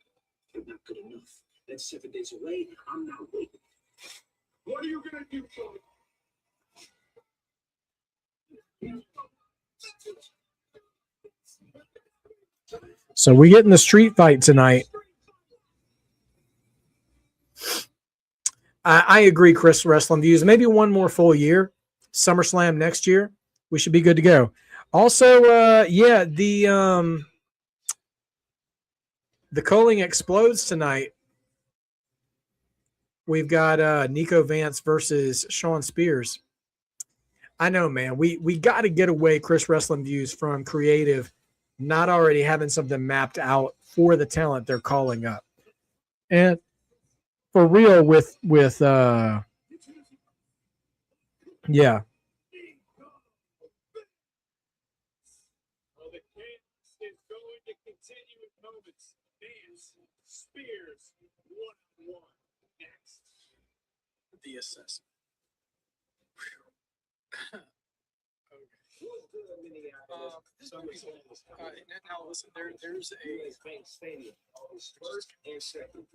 But not good enough. That's 7 days away. I'm not waiting. What are you going to do for me? So we get in the street fight tonight. I agree, Chris Wrestling Views. Maybe one more full year. SummerSlam next year. We should be good to go. Also, the Culling explodes tonight. We've got Niko Vance versus Shawn Spears. I know, man. We got to get away, Chris Wrestling Views, from creative not already having something mapped out for the talent they're calling up. And for real with yeah. Well, the cadence is going to continue in moments. Vance, Spears, 1-on-1 next. The assessment. Now listen, there's a stadium. First and second.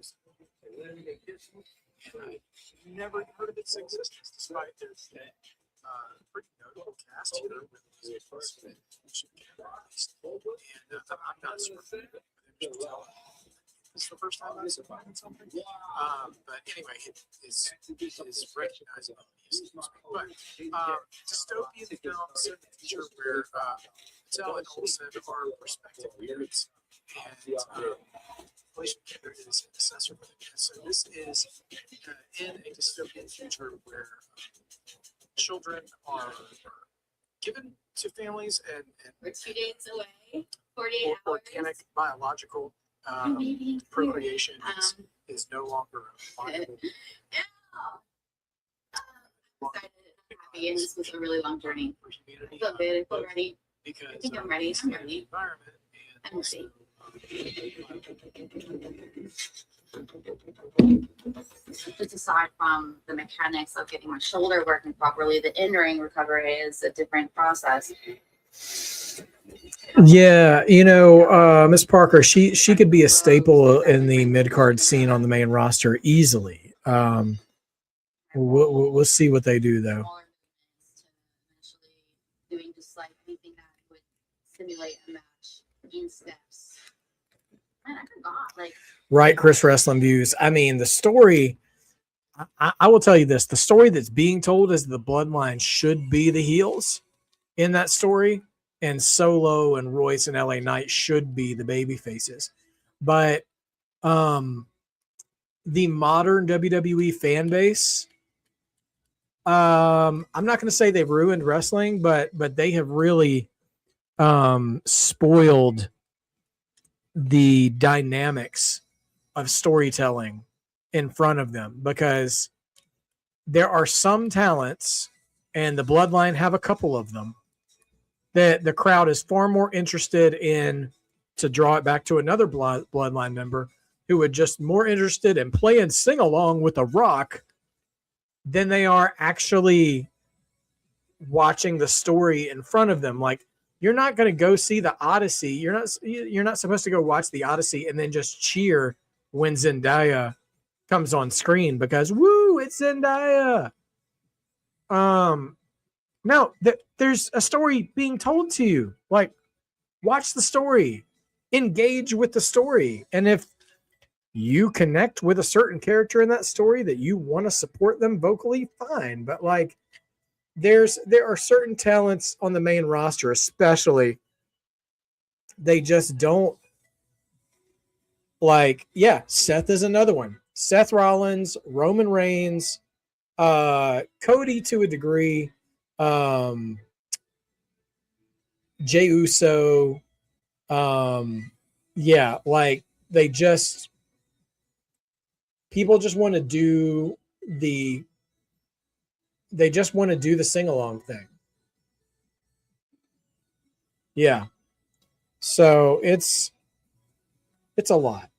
I never heard of its existence, despite their pretty notable cast here with the first and I'm not certain it's the first time I've seen something. But anyway, his recognizable. But dystopian films in the future where Mattel and Olsen are perspective weirds and relation gender is an assessor for the kids. So this is in a dystopian future where children are given to families and We're 2 days away, 48 hours. organic biological procreation is no longer viable. I'm happy, and this was a really long journey. For humanity, I feel good. I feel ready. because I think I'm ready. I'm ready. environment and I'm ready. Just aside from the mechanics of getting my shoulder working properly, the in-ring recovery is a different process. Yeah, Miss Parker, she could be a staple in the mid-card scene on the main roster easily. We'll see what they do though. Doing just like anything that would simulate a match in steps. Man, I forgot. Like, Right, Chris Wrestling Views. I mean, the story, I will tell you this, the story that's being told is the Bloodline should be the heels in that story, and Solo and Royce and LA Knight should be the baby faces. But the modern WWE fan base, I'm not going to say they've ruined wrestling, but they have really spoiled the dynamics of storytelling in front of them, because there are some talents, and the Bloodline have a couple of them, that the crowd is far more interested in, to draw it back to another Bloodline member, who are just more interested in playing sing along with The Rock than they are actually watching the story in front of them. Like, you're not going to go see the Odyssey. You're not supposed to go watch the Odyssey and then just cheer when Zendaya comes on screen because woo, it's Zendaya. No, there's a story being told to you. Like, watch the story, engage with the story, and if you connect with a certain character in that story that you want to support them vocally, fine. But like, there are certain talents on the main roster, especially, they just don't like. Yeah, Seth is another one. Seth Rollins, Roman Reigns, Cody to a degree, Jey Uso. Yeah, like people just want to do the sing-along thing. Yeah. So it's a lot.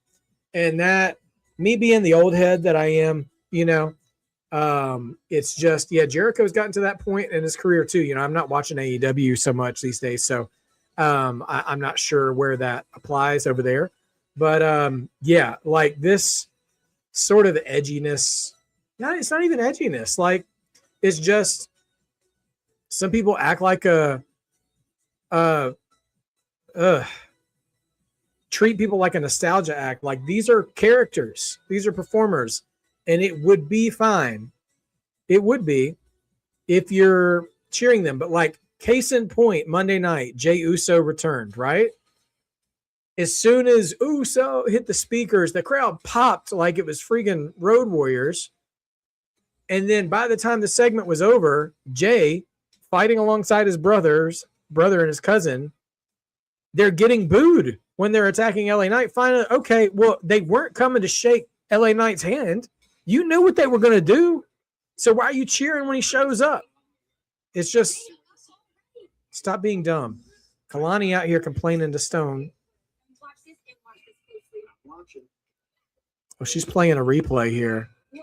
And that, me being the old head that I am, it's just, yeah, Jericho's gotten to that point in his career too. I'm not watching AEW so much these days, so I'm not sure where that applies over there. But yeah, like this sort of edginess. No, it's not even edginess. Like, it's just some people act like treat people like a nostalgia act. Like, these are characters, these are performers, and it would be fine. It would be if you're cheering them. But like, case in point, Monday night, Jey Uso returned, right? As soon as Uso hit the speakers, the crowd popped like it was freaking Road Warriors. And then by the time the segment was over, Jay, fighting alongside his brother and his cousin, they're getting booed when they're attacking LA Knight. Finally, okay, well, they weren't coming to shake LA Knight's hand. You knew what they were going to do. So why are you cheering when he shows up? It's just, stop being dumb. Kalani out here complaining to Stone. Oh, she's playing a replay here. 1,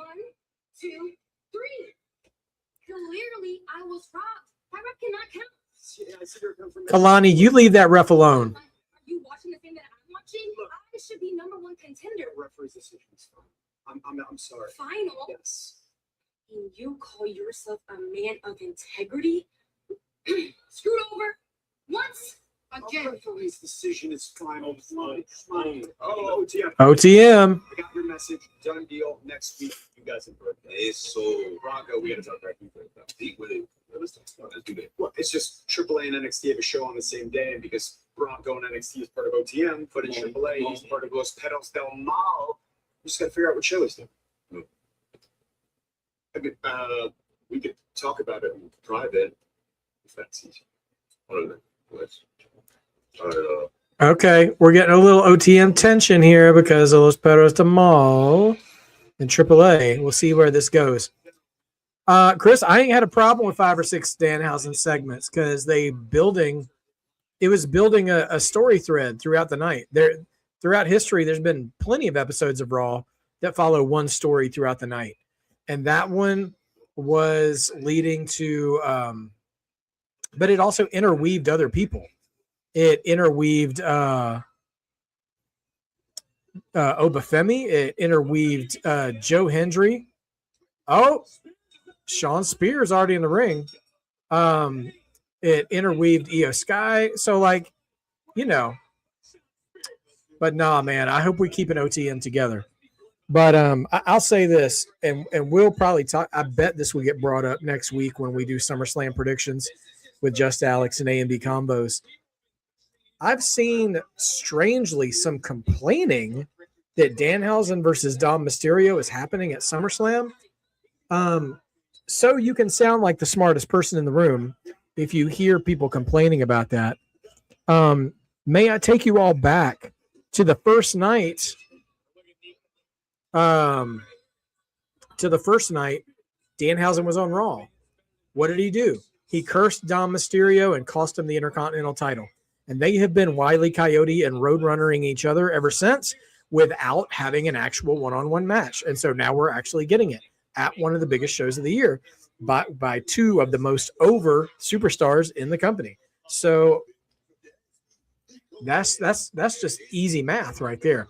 2, 3. Clearly, I was robbed. My rep cannot count. Kalani, you leave that ref alone. Are you watching the thing that I'm watching? I should be #1 contender. Referee's decision is fine. I'm sorry. Final. Yes. And you call yourself a man of integrity? Screwed over once again. The referee's decision is final. Fine. Oh, OTM. OTM. I got your message. Done deal. Next week, you guys have birthday. So Bronco, we got to talk about you. Let's do that. Well, it's just AAA and NXT have a show on the same day, and because Bronco and NXT is part of OTM, but in AAA he's part of Los Perros del Mal. We just got to figure out what show he's doing. I mean, we could talk about it in private if that's easy. Okay, we're getting a little OTM tension here because of Los Perros del Mal and AAA. We'll see where this goes. Chris, I ain't had a problem with 5 or 6 Danhausen segments because it was building a story thread throughout the night. throughout history, there's been plenty of episodes of Raw that follow one story throughout the night. And that one was leading to, but it also interweaved other people. It interweaved Obafemi. It interweaved Joe Hendry. Oh, Shawn Spears already in the ring. It interweaved Io Sky. So, like, you know. But nah, man, I hope we keep an OTM together. But I'll say this, and we'll probably talk. I bet this will get brought up next week when we do SummerSlam predictions with Just Alex and A&B combos. I've seen, strangely, some complaining that Danhausen versus Dom Mysterio is happening at SummerSlam. So you can sound like the smartest person in the room if you hear people complaining about that. May I take you all back to the first night? Danhausen was on Raw. What did he do? He cursed Dom Mysterio and cost him the Intercontinental title. And they have been Wile E. Coyote and Roadrunnering each other ever since without having an actual one-on-one match. And so now we're actually getting it at one of the biggest shows of the year by two of the most over superstars in the company. So that's just easy math right there.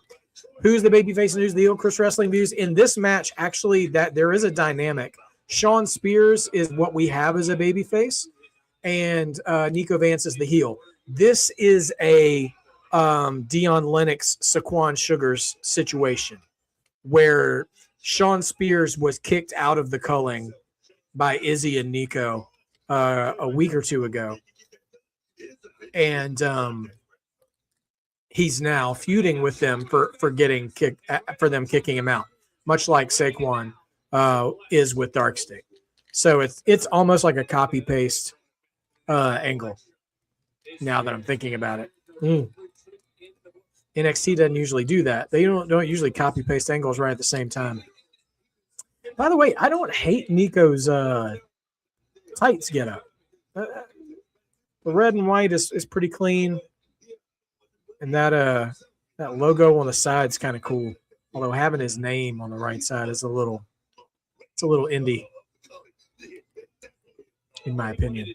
Who's the babyface and who's the heel? Chris Wrestling Views. In this match, actually, that there is a dynamic. Shawn Spears is what we have as a babyface, and Niko Vance is the heel. This is a Dion Lennox, Saquon Shugars situation where Shawn Spears was kicked out of the culling by Izzy and Niko a week or two ago. And he's now feuding with them for getting kicked, for them kicking him out, much like Saquon is with Darkstate. So it's almost like a copy paste angle. Now that I'm thinking about it, NXT doesn't usually do that. They don't usually copy paste angles right at the same time. By the way, I don't hate Niko's tights get up. The red and white is pretty clean. And that logo on the side is kind of cool. Although having his name on the right side is a little indie, in my opinion.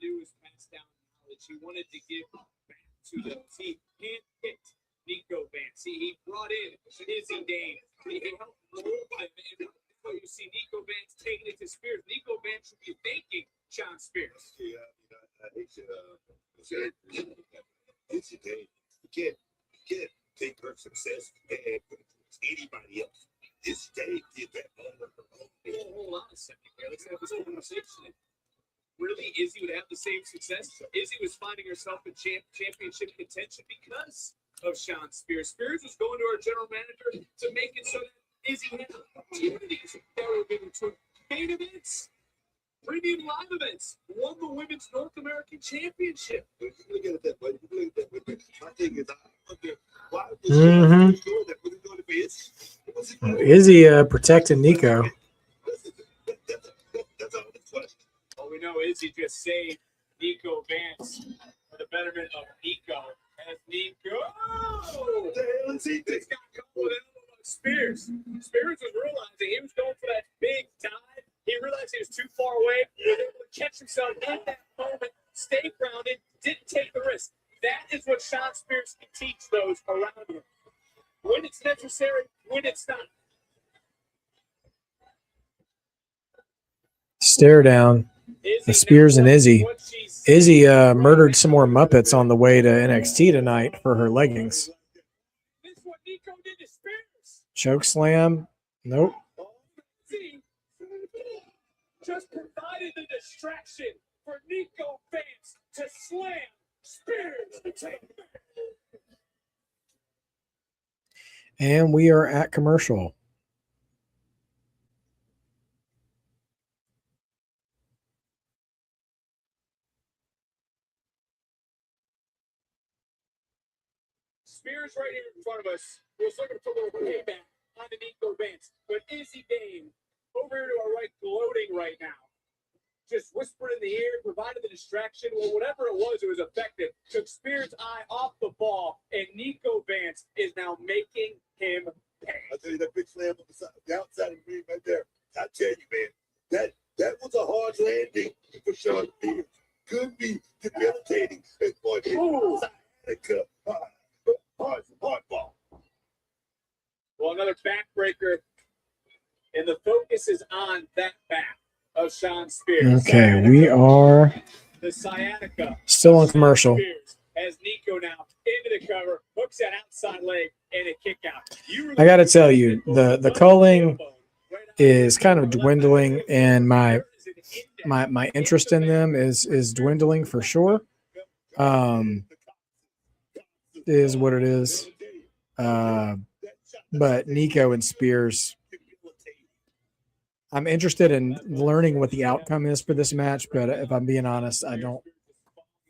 He wanted to give back to them. He handpicked Niko Vance. He brought in Izzy Dane. He helped mold them. And so you see Niko Vance taking it to Spears. Niko Vance should be thanking Shawn Spears. Yeah, I hate you. Izzy Dane. You can't take her success and put it towards anybody else. Izzy Dane did that on her own. Hold on a second here. Let's have this conversation. Really, Izzy would have the same success. Izzy was finding herself in championship contention because of Shawn Spears. Spears was going to her general manager to make it so that Izzy had opportunities that were given to main events, premium live events, won the Women's North American Championship. Look at it that way. My thing is, I wonder why was she doing that? Was it doing it for Izzy? Izzy protecting Niko. That's all the question. Well, we know Izzy just saved Niko Vance for the betterment of Niko. As Niko, it's got going with Spears. Spears was realizing he was going for that big dive. He realized he was too far away. He was able to catch himself in that moment, stay grounded, didn't take the risk. That is what Shawn Spears can teach those around him. When it's necessary, when it's not. Stare down. The Spears and Izzy. Izzy murdered some more Muppets on the way to NXT tonight for her leggings. Choke slam. Nope. Just provided the distraction for Niko Vance to slam Spears to take. And we are at commercial. Spears right here in front of us was looking for a little payback on the Niko Vance. But Izzy Dane over here to our right, gloating right now. Just whispering in here, provided the distraction, or whatever it was effective. Took Spears' eye off the ball, and Niko Vance is now making him pay. I tell you, that big slam on the outside of the ring right there. I tell you, man, that was a hard landing for Shawn Spears. Could be debilitating. It's going to be hard ball. Well, another backbreaker, and the focus is on that back of Shawn Spears. Okay, we are The sciatica. still on commercial. Spears has Niko now into the cover, hooks that outside leg, and a kick out. I got to tell you, the culling is kind of dwindling, and my interest in them is dwindling for sure. Is what it is. But Niko and Spears, I'm interested in learning what the outcome is for this match, but if I'm being honest, I don't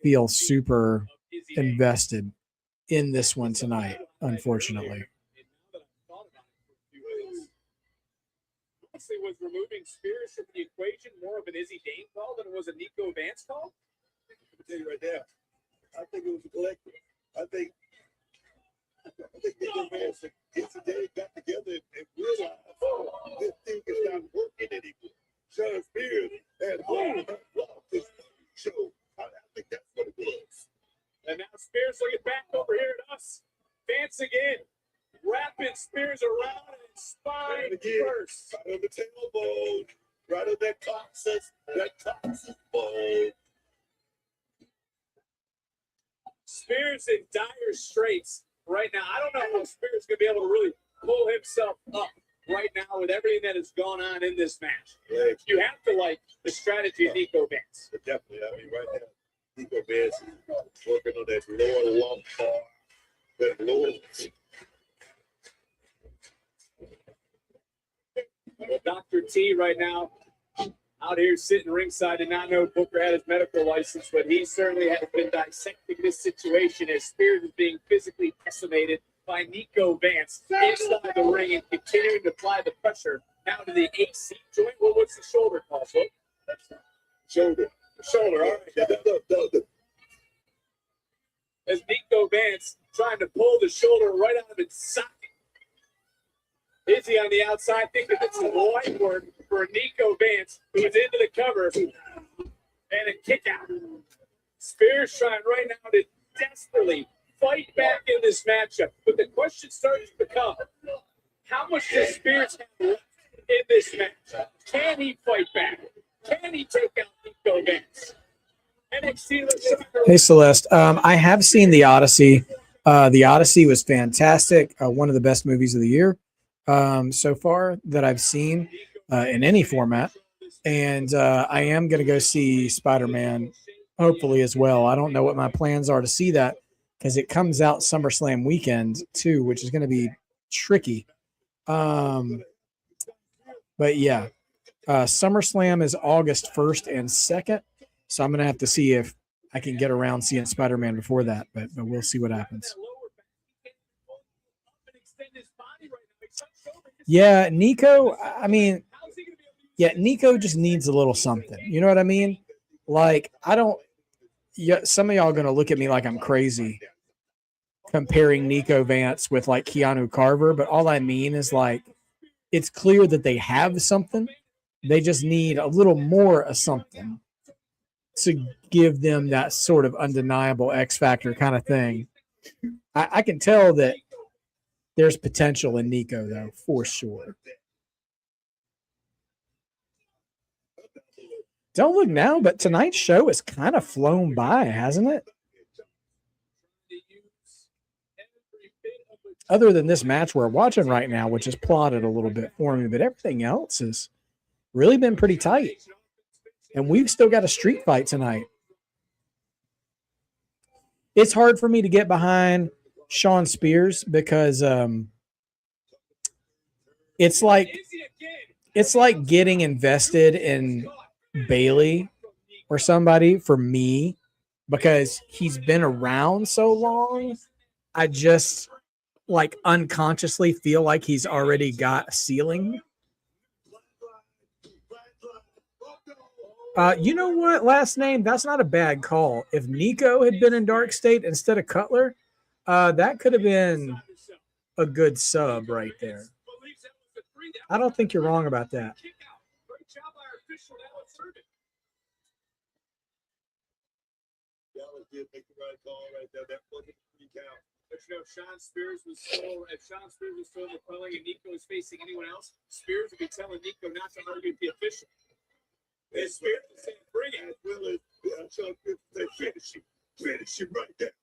feel super invested in this one tonight, unfortunately. Honestly, was removing Spears from the equation more of an Izzy Dane call than it was a Niko Vance call? I'll tell you right there. I think it was a collective. I think Niko Vance and Izzy Dane got together and realized this thing is not working anymore. Shawn Spears had lost his show. I think that's what it was. And now Spears looking back over here at us. Vance again, wrapping Spears around and spine first. Right on the tailbone, right on that coccyx bone. Spears in dire straits right now. I don't know how Spears is going to be able to really pull himself up right now with everything that has gone on in this match. Right. You have to like the strategy of Niko Vance. Definitely. I mean, right now, Niko Vance is working on that lower lump bar. That lower. Well, Dr. T right now out here sitting ringside, did not know Booker had his medical license, but he certainly has been dissecting this situation as Spears is being physically decimated by Niko Vance inside the ring and continuing to apply the pressure now to the AC joint. Well, what's the shoulder call, folks? Shoulder. Shoulder, all right. As Niko Vance trying to pull the shoulder right out of its socket. Izzy on the outside thinking it's some light work for Niko Vance, who is into the cover, and a kick out. Spears trying right now to desperately fight back in this matchup. But the question starts to become, how much does Spears have left in this match? Can he fight back? Can he take out Niko Vance? NXT. Hey, Celeste. I have seen The Odyssey. The Odyssey was fantastic. One of the best movies of the year so far that I've seen in any format. And I am going to go see Spider-Man, hopefully, as well. I don't know what my plans are to see that because it comes out SummerSlam weekend, too, which is going to be tricky. But, yeah, SummerSlam is August 1st and 2nd. So I'm going to have to see if I can get around seeing Spider-Man before that, but we'll see what happens. Yeah, Niko, I mean, yeah, Niko just needs a little something. You know what I mean? Like, some of y'all are going to look at me like I'm crazy comparing Niko Vance with like Keanu Carver, but all I mean is like, it's clear that they have something. They just need a little more of something to give them that sort of undeniable X factor kind of thing. I can tell that there's potential in Niko, though, for sure. Don't look now, but tonight's show has kind of flown by, hasn't it? Other than this match we're watching right now, which is plotted a little bit for me, but everything else has really been pretty tight. And we've still got a street fight tonight. It's hard for me to get behind Shawn Spears because it's like getting invested in Bailey or somebody for me because he's been around so long. I just like unconsciously feel like he's already got a ceiling. You know what? Last name, that's not a bad call. If Niko had been in Darkstate instead of Cutler, that could have been a good sub right there. I don't think you're wrong about that. Dallas did make the right call right there. That wasn't a free count. But you know, if Shawn Spears was still McClellan and Niko was facing anyone else, Spears would be telling Niko not to argue with the official. And Spears is saying, bring it. As well as Shawn Spears said, finish it. Finish it right there.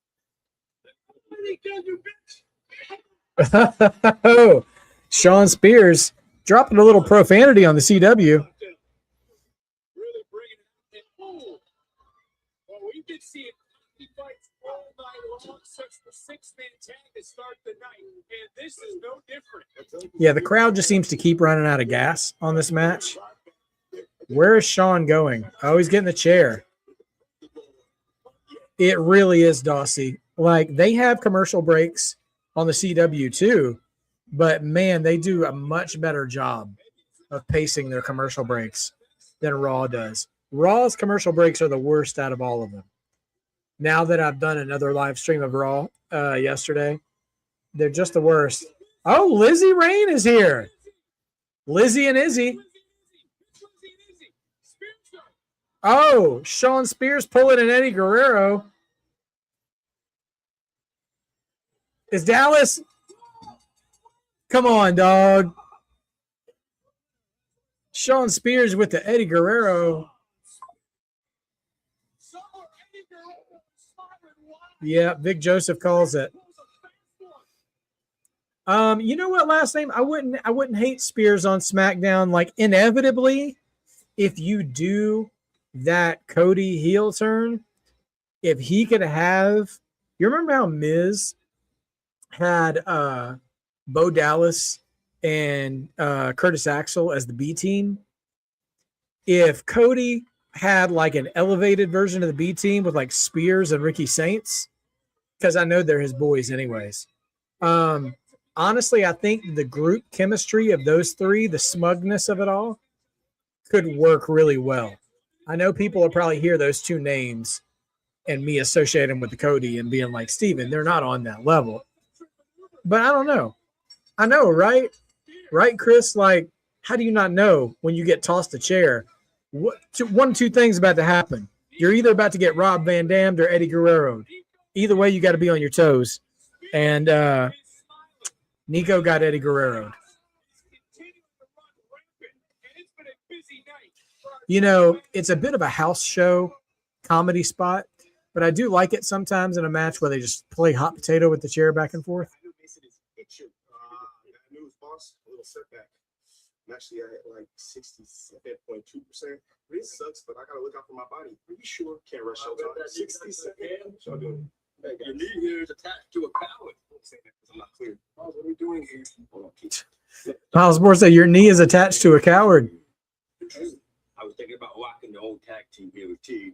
Oh, Shawn Spears dropping a little profanity on the CW. Really bringing it out. Well, we've been seeing fights all night long since the six-man tag to start the night, and this is no different. Yeah, the crowd just seems to keep running out of gas on this match. Where is Shawn going? Oh, he's getting the chair. It really is, Dawsey. Like, they have commercial breaks on the CW too, but man, they do a much better job of pacing their commercial breaks than Raw does. Raw's commercial breaks are the worst out of all of them. Now that I've done another live stream of Raw yesterday, they're just the worst. Oh, Lizzie Rain is here. Lizzie and Izzy. Oh, Shawn Spears pulling an Eddie Guerrero. Is Dallas? Come on, dog. Shawn Spears with the Eddie Guerrero. Yeah, Vic Joseph calls it. You know what? Last name, I wouldn't hate Spears on SmackDown. Like, inevitably, if you do that Cody heel turn, if he could have, you remember how Miz had Bo Dallas and Curtis Axel as the B team? If Cody had like an elevated version of the B team with like Spears and Ricky Saints, because I know they're his boys anyways. Honestly, I think the group chemistry of those three, the smugness of it all, could work really well. I know people will probably hear those two names and me associate them with the Cody and being like, Steven, they're not on that level. But I don't know. I know, right? Right, Chris? Like, how do you not know when you get tossed a chair? One of two things about to happen. You're either about to get Rob Van Dam or Eddie Guerrero. Either way, you got to be on your toes. And Niko got Eddie Guerrero. You know, it's a bit of a house show comedy spot, but I do like it sometimes in a match where they just play hot potato with the chair back and forth. News, boss. A little setback. I'm actually at like 67.2%. It sucks, but I gotta look out for my body. Are you sure? Can't rush out. 67. So doing. Your knee here is attached to a coward. I'm not clear. What are we doing here? Hold on. Miles Moore said your knee is attached to a coward. I was thinking about rocking the old tag team here with T.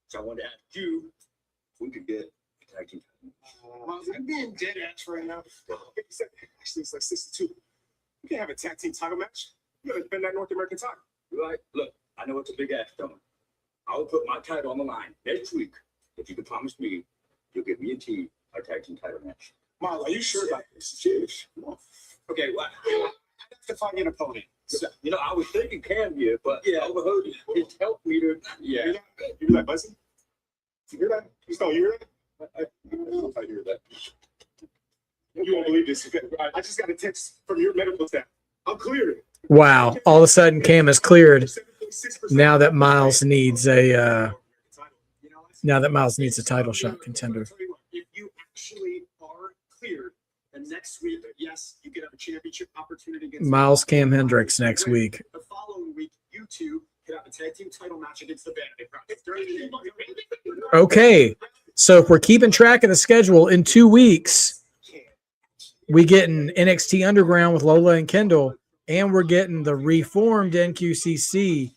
So I wanted to ask you if we could get a tag team. I'm being dead ass right now. Actually, it's like 62. We can have a tag team title match. You gotta defend that North American title. Right? Look, I know it's a big ass stone. I will put my title on the line next week if you can promise me you'll give me and T a tag team title match. Miles, are you sure about this? Cheers. Okay, well, I have to find an opponent. you know, I was thinking Cam here, but I overheard his help me to. Yeah. You hear that, Buzzy? You hear that? You hear that? I hear that. You won't believe this. I just got a text from your medical staff. I'm cleared. Wow. All of a sudden, Cam is cleared now that Miles needs a title shot contender. If you actually are cleared, then next week, yes, you could have a championship opportunity against Miles Cam Hendricks next week. The following week, you two could have a tag team title match against the Vanity Project. Okay. So if we're keeping track of the schedule, in 2 weeks, we get an NXT Underground with Lola and Kendall, and we're getting the reformed NQCC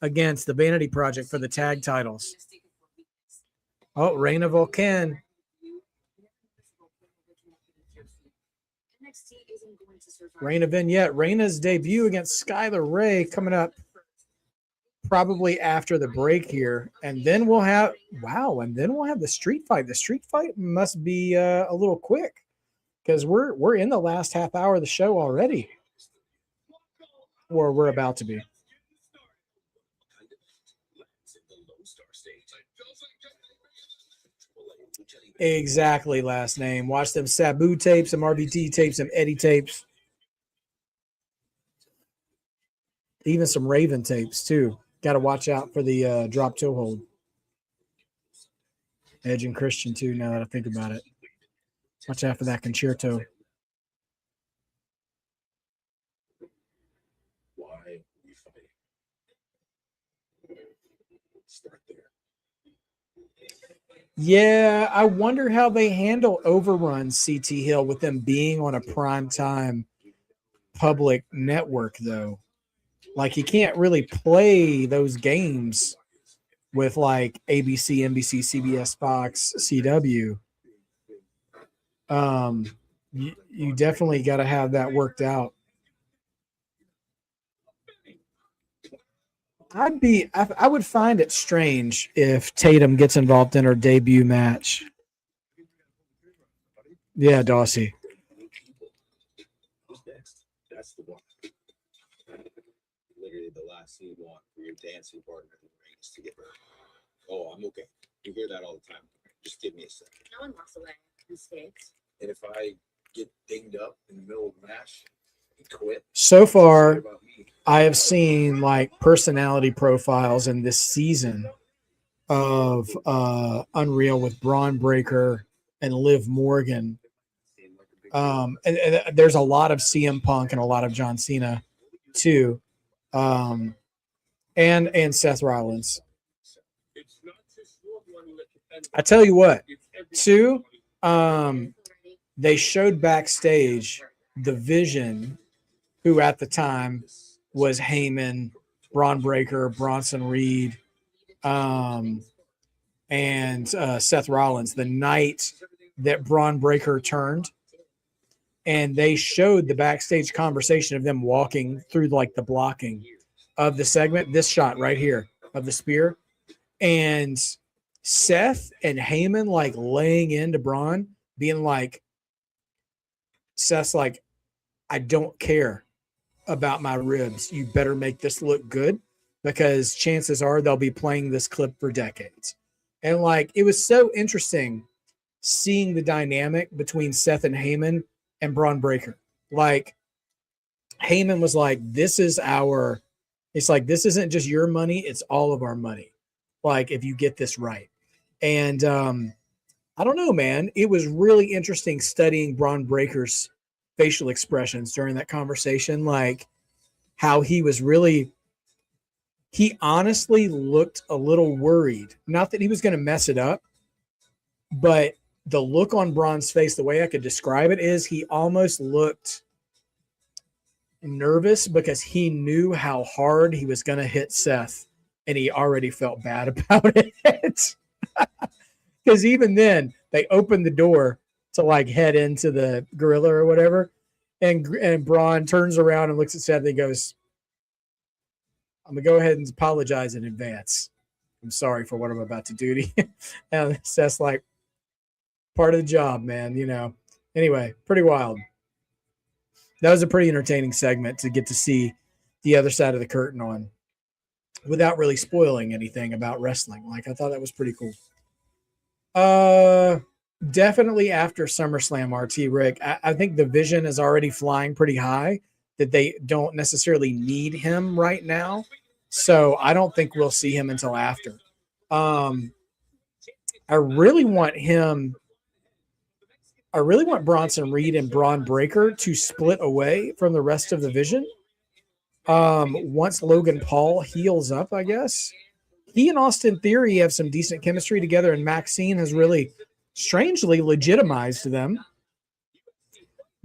against the Vanity Project for the tag titles. Oh, Reina Volcan. Reina vignette. Reina's debut against Skylar Raye coming up probably after the break here, and then we'll have the street fight. The street fight must be a little quick because we're in the last half hour of the show already, or we're about to be. Exactly, last name. Watch them Sabu tapes, some RBT tapes, some Eddie tapes, even some Raven tapes too. Got to watch out for the drop toe hold. Edge and Christian too. Now that I think about it, watch out for that concerto. Why we fight? Start there. Yeah, I wonder how they handle overruns, CT Hill, with them being on a primetime public network, though. Like, you can't really play those games with, like, ABC, NBC, CBS, Fox, CW. You definitely got to have that worked out. I would find it strange if Tatum gets involved in her debut match. Yeah, Dawsey. Who's next? That's the one. Literally the last thing you want for your dancing partner in the ring is to get hurt. Oh, I'm okay. You hear that all the time. Just give me a second. No one walks away from mistakes. And if I get dinged up in the middle of the match and quit, So far, I have seen like personality profiles in this season of Unreal with Braun Breaker and Liv Morgan. And there's a lot of CM Punk and a lot of John Cena too. And Seth Rollins. I tell you what, too, they showed backstage the Vision, who at the time was Heyman, Braun Breaker, Bronson Reed, and Seth Rollins, the night that Braun Breaker turned. And they showed the backstage conversation of them walking through like the blocking of the segment. This shot right here of the spear. And Seth and Heyman like laying into Braun, being like, Seth's like, I don't care about my ribs. You better make this look good because chances are they'll be playing this clip for decades. And like, it was so interesting seeing the dynamic between Seth and Heyman and Braun Breaker. Like, Heyman was like, this isn't just your money, it's all of our money. Like, if you get this right. And I don't know, man. It was really interesting studying Braun Breaker's facial expressions during that conversation. Like, how he honestly looked a little worried. Not that he was going to mess it up, but the look on Braun's face, the way I could describe it is he almost looked nervous because he knew how hard he was going to hit Seth, and he already felt bad about it. Because even then, they opened the door to like head into the gorilla or whatever, and Braun turns around and looks at Seth and he goes, I'm going to go ahead and apologize in advance. I'm sorry for what I'm about to do to you. And Seth's like, part of the job, man, you know. Anyway, pretty wild. That was a pretty entertaining segment to get to see the other side of the curtain on without really spoiling anything about wrestling. Like, I thought that was pretty cool. Definitely after SummerSlam, RT Rick, I think the Vision is already flying pretty high, that they don't necessarily need him right now. So I don't think we'll see him until after. I really want Bronson Reed and Braun Breaker to split away from the rest of the Vision. Once Logan Paul heals up, I guess. He and Austin Theory have some decent chemistry together, and Maxine has really strangely legitimized them.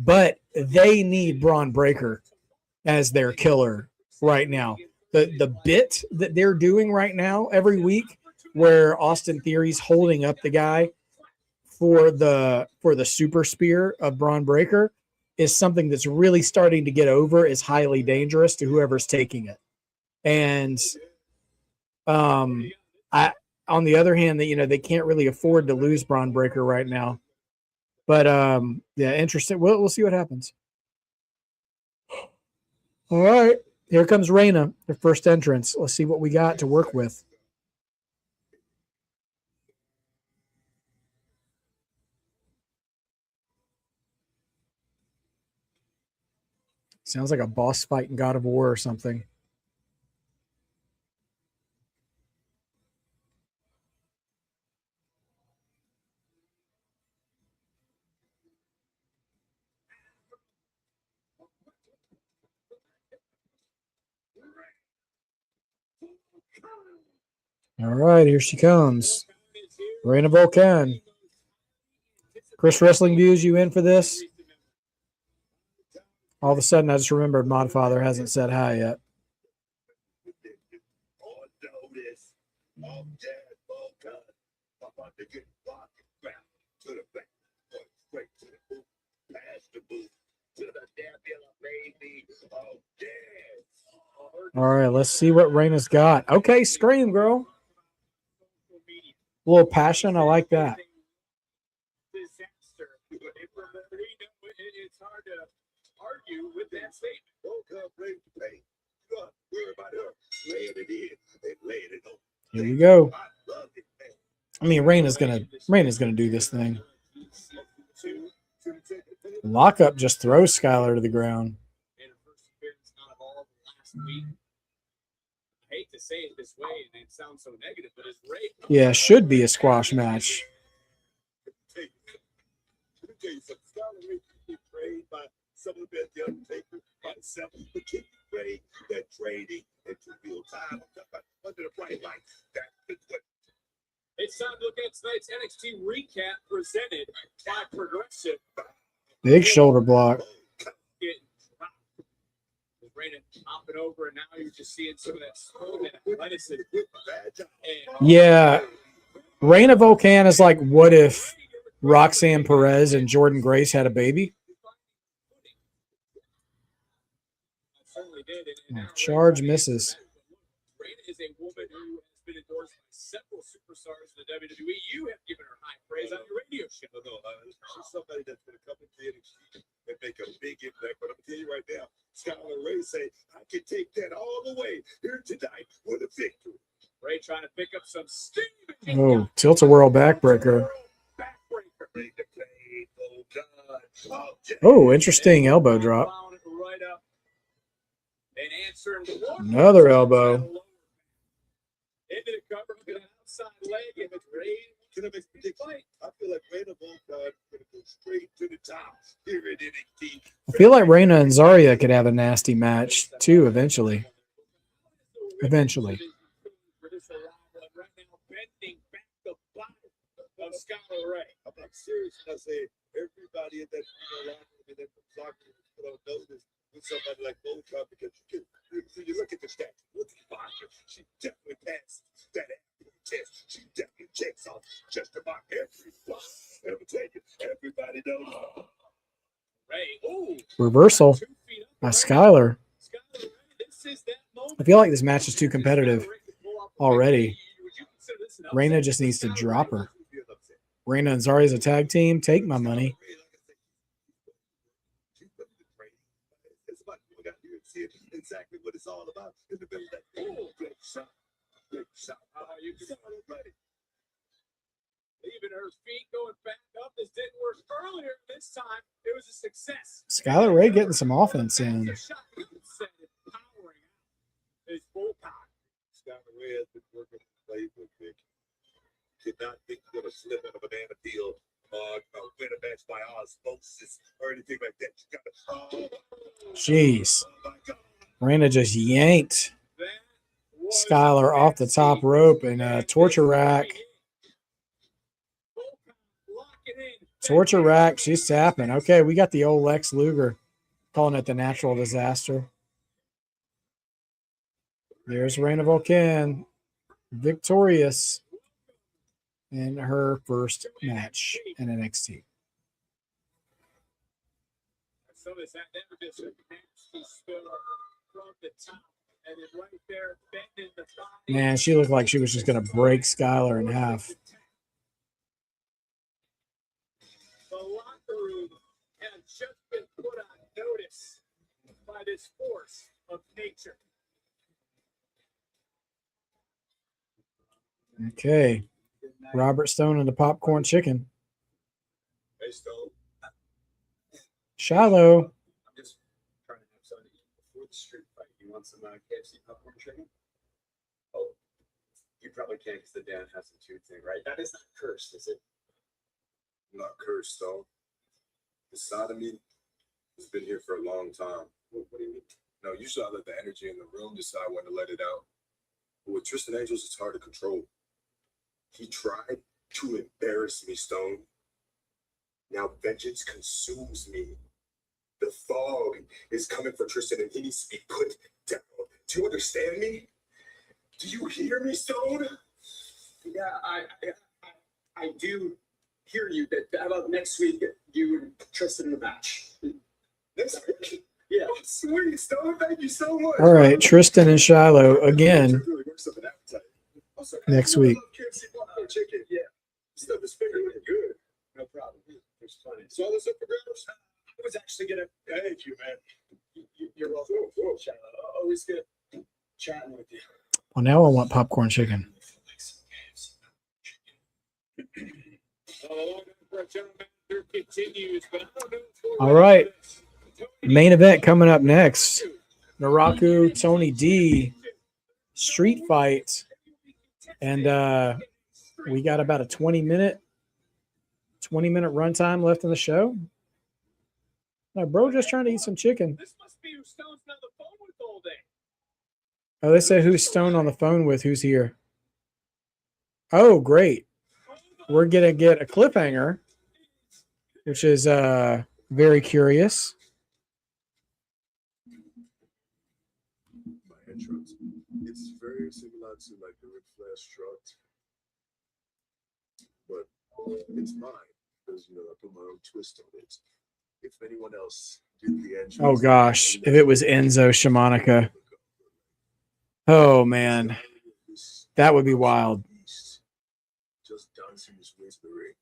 But they need Braun Breaker as their killer right now. The bit that they're doing right now every week where Austin Theory's holding up the guy for the super spear of Braun Breaker is something that's really starting to get over as highly dangerous to whoever's taking it. And On the other hand, that they can't really afford to lose Braun Breaker right now. But yeah, interesting. We'll see what happens. All right, here comes Reina, her first entrance. Let's see what we got to work with. Sounds like a boss fight in God of War or something. All right, here she comes. Reina Volcan. Chris Wrestling Views, you in for this? All of a sudden, I just remembered Modfather hasn't said hi yet. All right, let's see what Reina's got. Okay, scream, girl. A little passion. I like that. It's hard to argue with that statement. Here we go. I mean, Reina's gonna do this thing. Lockup just throws Skylar to the ground. I hate to say it this way, and it sounds so negative, but it's Raye. Yeah, should be a squash match. Some of the best the Undertaker himself, but keep Raye that trading into real time under the bright lights. That's what. It's time to look at tonight's NXT recap presented by Progressive. Big shoulder block. Getting dropped. Reina hopping over, and now you're just seeing some of that smooth and athleticism. Yeah, Reina Volcan is like, what if Roxanne Perez and Jordan Grace had a baby? Charge misses. Reina is a woman who has been endorsed by several superstars in the WWE. You have given her high praise on your radio show. She's somebody that's going to come into NXT and make a big impact. But I'm telling you right now, Skylar Raye say, I can take that all the way here tonight with a victory. Raye trying to pick up some steam. Oh, tilt-a-whirl backbreaker. Oh, interesting elbow drop. Another elbow. Into the cover, looking at outside leg, and it's Raye. I feel like Reina Volcan going to go straight to the top here at NXT. I feel like Reina and Zarya could have a nasty match too eventually. Eventually. Skylar Raye. I'm not serious when I say everybody in that line in that block don't know this with somebody like Volcan, because you look at the stats, look at the posture. She definitely passed that test. She definitely checks off just about every box. And I'm telling you, everybody knows. Raye. Reversal by Skylar. I feel like this match is too competitive already. Reina just needs to drop her. Reina and Zarya as a tag team. Take my money. Exactly what it's all about in the middle of that great shot. You can even her feet going back up. This didn't work earlier. This time it was a success. Skylar Raye getting some offense in. Skylar Raye has been working plays with Vic. Did not think he's going to slip in a banana peel, win a match by osmosis or anything like that. Jeez. Reina just yanked Skylar off the top rope and torture rack. Torture rack. She's tapping. Okay, we got the old Lex Luger calling it the natural disaster. There's Reina Volcan, victorious in her first match in NXT. So is that never just a nasty spill from the top And then right there, bending the thigh. Man, she looked like she was just going to break Skylar in half. The locker room has just been put on notice by this force of nature. Okay. Robert Stone and the popcorn chicken. Hey, Stone. Shiloh. I'm just trying to have something to eat before the street fight. You want some KFC popcorn chicken? Oh, you probably can't because the Dan has a tooth thing, right? That is not cursed, is it? I'm not cursed, Stone. The side of me has been here for a long time. What do you mean? No, usually I let the energy in the room decide when to let it out. But with Tristan Angels, it's hard to control. He tried to embarrass me, Stone. Now vengeance consumes me. The fog is coming for Tristan and he needs to be put down. Do you understand me? Do you hear me, Stone? Yeah, I do hear you. How about next week, you and Tristan in the match? Next week? Yeah. Oh, sweet, Stone. Thank you so much. All right, Tristan and Shiloh again next week. Chicken, yeah. Stuff is figuring good. No problem. There's plenty. So all this up for grabs? I was actually gonna thank you, man. You're welcome. Always good chatting with you. Well, now I want popcorn chicken. All right. Main event coming up next. Naraku, Tony D, street fight. And we got about a 20-minute runtime left in the show. No, bro, just trying to eat some chicken. This must be who Stone's been on the phone with all day. Oh, they say who's Stone on the phone with, who's here. Oh, great. We're going to get a cliffhanger, which is very curious. My entrance. It's very similar to like the Ric Flair strut. But it's mine because, you know, I put my own twist on it. If anyone else did the entrance. Oh, gosh. If it was Enzo Shimonica. Oh, man. That would be wild. Just dancing his way to the ring.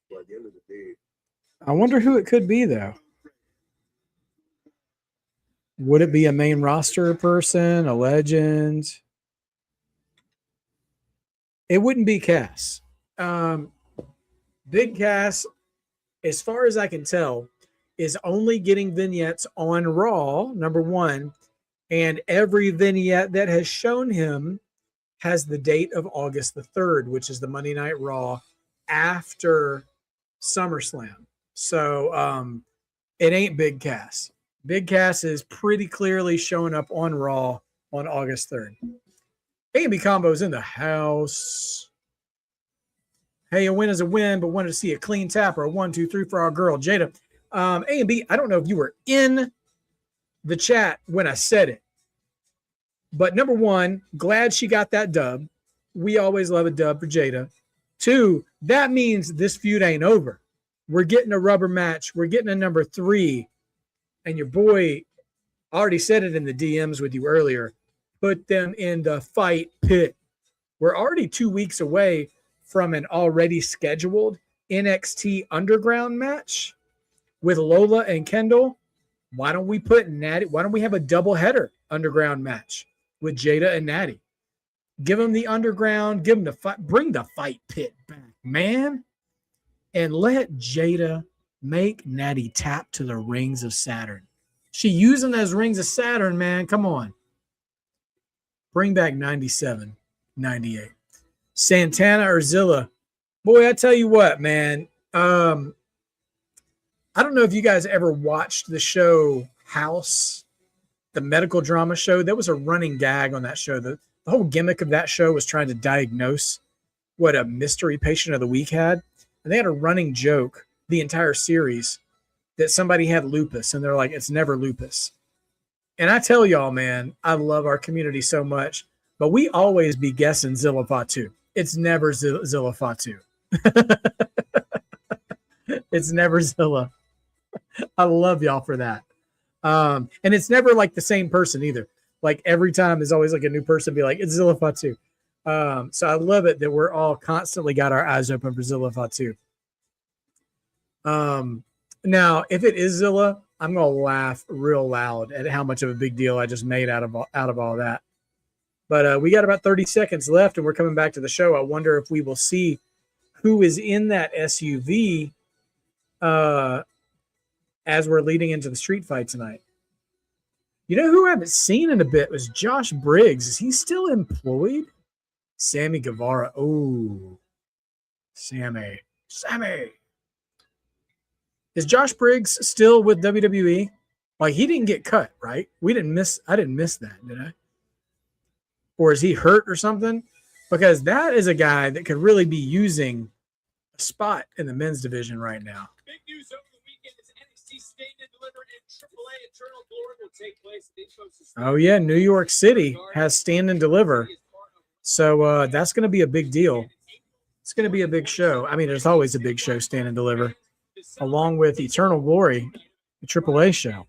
But at the end of the day, I wonder who it could be, though. Would it be a main roster person, a legend? It wouldn't be Cass. Big Cass, as far as I can tell, is only getting vignettes on Raw, number one, and every vignette that has shown him has the date of August the 3rd, which is the Monday Night Raw after SummerSlam. So it ain't Big Cass. Big Cass is pretty clearly showing up on Raw on August 3rd. A&B Combo's in the house. Hey, a win is a win, but wanted to see a clean tap or a 1, 2, 3 for our girl, Jaida. A&B, I don't know if you were in the chat when I said it, but number one, glad she got that dub. We always love a dub for Jaida. 2, that means this feud ain't over. We're getting a rubber match. We're getting a number 3. And your boy already said it in the DMs with you earlier. Put them in the fight pit. We're already 2 weeks away from an already scheduled NXT Underground match with Lola and Kendall. Why don't we put Nattie? Why don't we have a doubleheader Underground match with Jaida and Nattie? Give them the Underground. Give them the fight. Bring the fight pit back, man. And let Jaida make Nattie tap to the rings of Saturn. She using those rings of Saturn, man. Come on. Bring back 97, 98. Santana or Zilla. Boy, I tell you what, man. I don't know if you guys ever watched the show House, the medical drama show. There was a running gag on that show. The whole gimmick of that show was trying to diagnose what a mystery patient of the week had. And they had a running joke the entire series that somebody had lupus. And they're like, it's never lupus. And I tell y'all, man, I love our community so much. But we always be guessing Zilla Fatu. It's never Zilla Fatu. It's never Zilla. I love y'all for that. And it's never like the same person either. Like every time there's always like a new person be like, it's Zilla Fatu. So I love it that we're all constantly got our eyes open for Zilla Fatu. Now, if it is Zilla, I'm gonna laugh real loud at how much of a big deal I just made out of all that. But we got about 30 seconds left, and we're coming back to the show. I wonder if we will see who is in that SUV as we're leading into the street fight tonight. You know who I haven't seen in a bit was Josh Briggs. Is he still employed? Sammy Guevara. Oh, Sammy. Is Josh Briggs still with WWE? Like, he didn't get cut, right? I didn't miss that, did I? Or is he hurt or something? Because that is a guy that could really be using a spot in the men's division right now. Big news over the weekend is NXT Stand and Deliver and AAA Eternal Glory will take place at Oh, yeah. New York City has Stand and Deliver. So that's going to be a big deal. It's going to be a big show. I mean, there's always a big show, Stand and Deliver, along with Eternal Glory, the AAA show.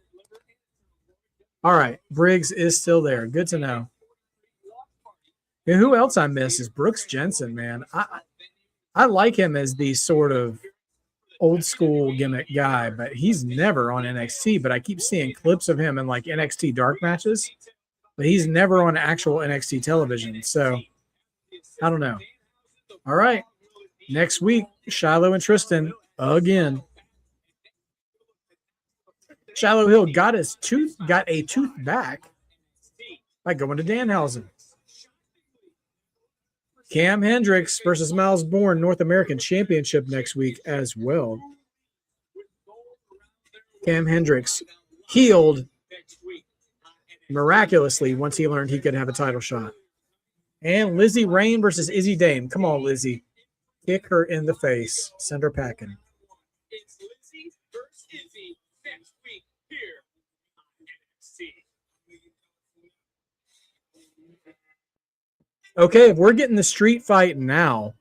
All right. Briggs is still there. Good to know. And who else I miss is Brooks Jensen, man. I like him as the sort of old school gimmick guy, but he's never on NXT. But I keep seeing clips of him in like NXT dark matches, but he's never on actual NXT television. So I don't know. All right. Next week, Shiloh and Tristan again. Shiloh Hill got a tooth back by going to Danhausen. Cam Hendricks versus Miles Bourne North American Championship next week as well. Cam Hendricks healed miraculously once he learned he could have a title shot. And Lizzie Rain versus Izzy Dame. Come on, Lizzie. Kick her in the face. Send her packing. It's Lizzie versus Izzy next week here on NXT. Okay, if we're getting the street fight now,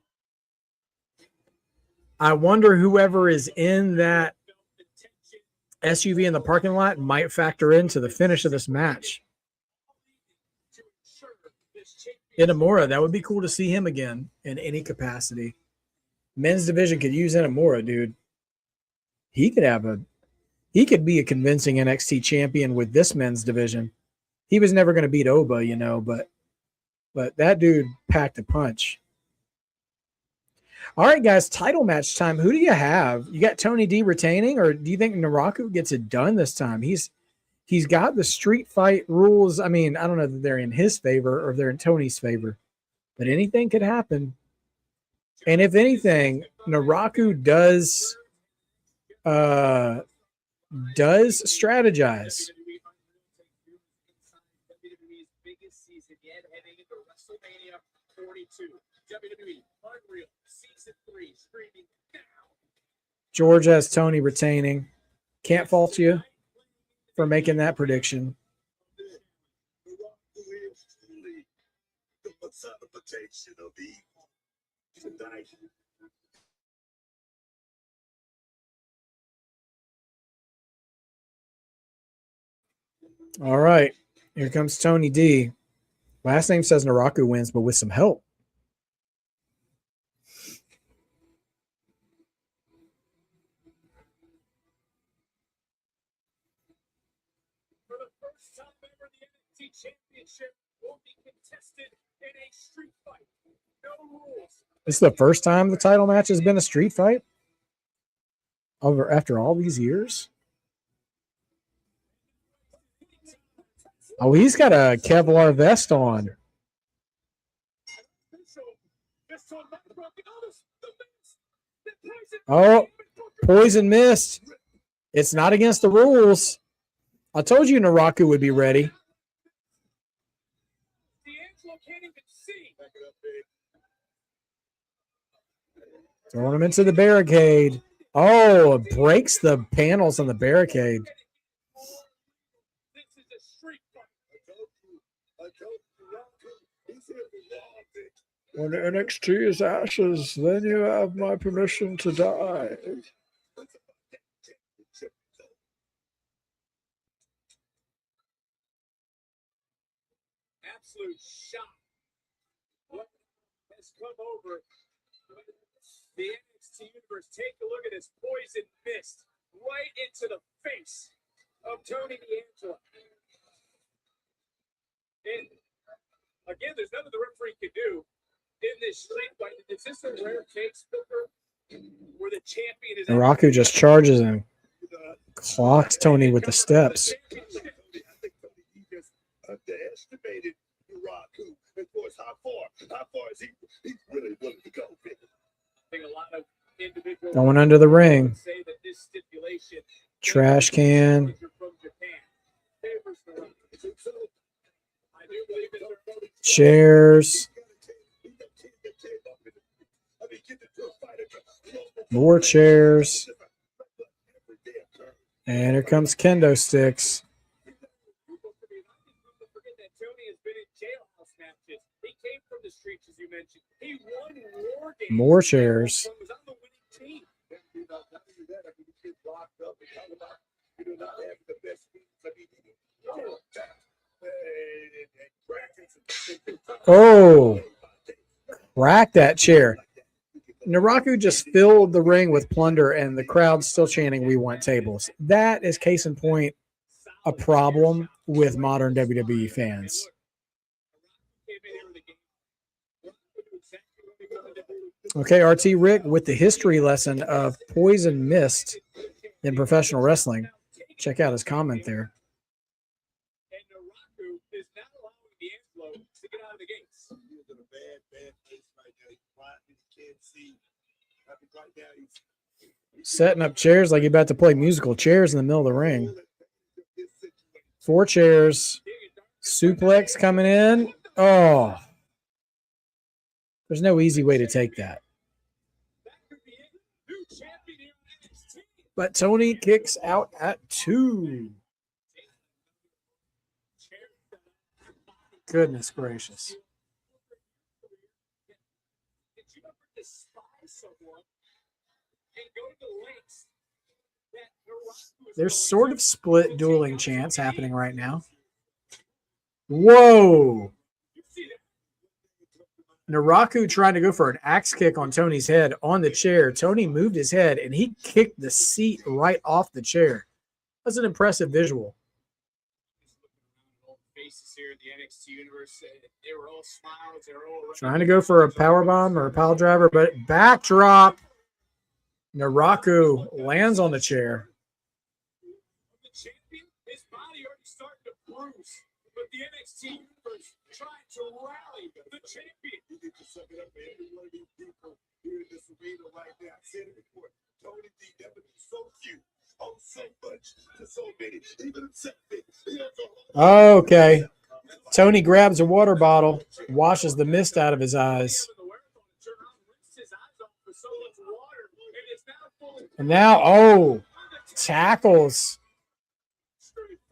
I wonder whoever is in that SUV in the parking lot might factor into the finish of this match. Inamura, that would be cool to see him again in any capacity. Men's division could use Inamura, dude. He could be a convincing NXT champion with this men's division. He was never going to beat Oba, you know, but that dude packed a punch. All right, guys, title match time. Who do you have? You got Tony D retaining, or do you think Naraku gets it done this time? He's got the street fight rules. I mean, I don't know that they're in his favor or if they're in Tony's favor, but anything could happen. And if anything, Naraku does strategize. WWE's biggest season yet, heading into WrestleMania 42. WWE Unreal Season 3 streaming now. George has Tony retaining. Can't fault you for making that prediction. The personification of evil tonight. All right. Here comes Tony D. Last name says Naraku wins, but with some help. For the first time ever, the NXT Championship will be contested in a street fight. No rules. This is the first time the title match has been a street fight? After all these years? Oh, he's got a Kevlar vest on. Oh, poison mist. It's not against the rules. I told you Naraku would be ready. Throwing him into the barricade. Oh, it breaks the panels on the barricade. When NXT is ashes, then you have my permission to die. absolute shock. What has come over the NXT universe? Take a look at this poison mist right into the face of Tony D'Angelo. And again, there's nothing the referee can do in this street fight. Is this a rare case, Booker, where the champion is? Naraku just charges and clocks Tony with the steps. I think Tony just underestimated Naraku. Of course, how far is he? He's really willing to go. I think a lot of individuals Going under the ring. say that this stipulation Trash can. from Japan favors Naraku. I do believe that they're Chairs. More chairs. And here comes kendo sticks. forget that Tony has been in jailhouse matches. He came from the streets, as you mentioned. He won war games. More chairs. He was on the winning team. Not only that, I mean, he gets locked up and talking about, not having the best means. I mean, Oh, crack that chair. Naraku just filled the ring with plunder and the crowd's still chanting, "We want tables." That is case in point a problem with modern WWE fans. Okay, RT Rick with the history lesson of poison mist in professional wrestling. Check out his comment there. And Naraku is not allowing D'Angelo to get out of the gates. He's in a bad place right now. He's blind, he can't see. I mean, right now, he's Setting up chairs like you're about to play musical chairs in the middle of the ring. 4 chairs. Suplex coming in. Oh. There's no easy way to take that. But Tony kicks out at 2. Goodness gracious. Did you ever despise someone and go to the lengths that Naraku is There's going sort to? of split dueling chants happening right now. Whoa. You see that? Naraku tried to go for an axe kick on Tony's head on the chair. Tony moved his head and he kicked the seat right off the chair. That's an impressive visual. Faces here in the NXT universe, they were all smiles. They were all Trying to go for a powerbomb or a pile driver, but backdrop. Naraku lands on the chair. The champion, his body already starting to bruise, but the NXT universe trying to rally the champion. You need to suck it up for every one of these people here in this arena right now. I said it before. Tony D never been so few. Oh, so much to so many. Even himself. Okay. Tony grabs a water bottle, washes the mist out of his eyes. And now, oh, tackles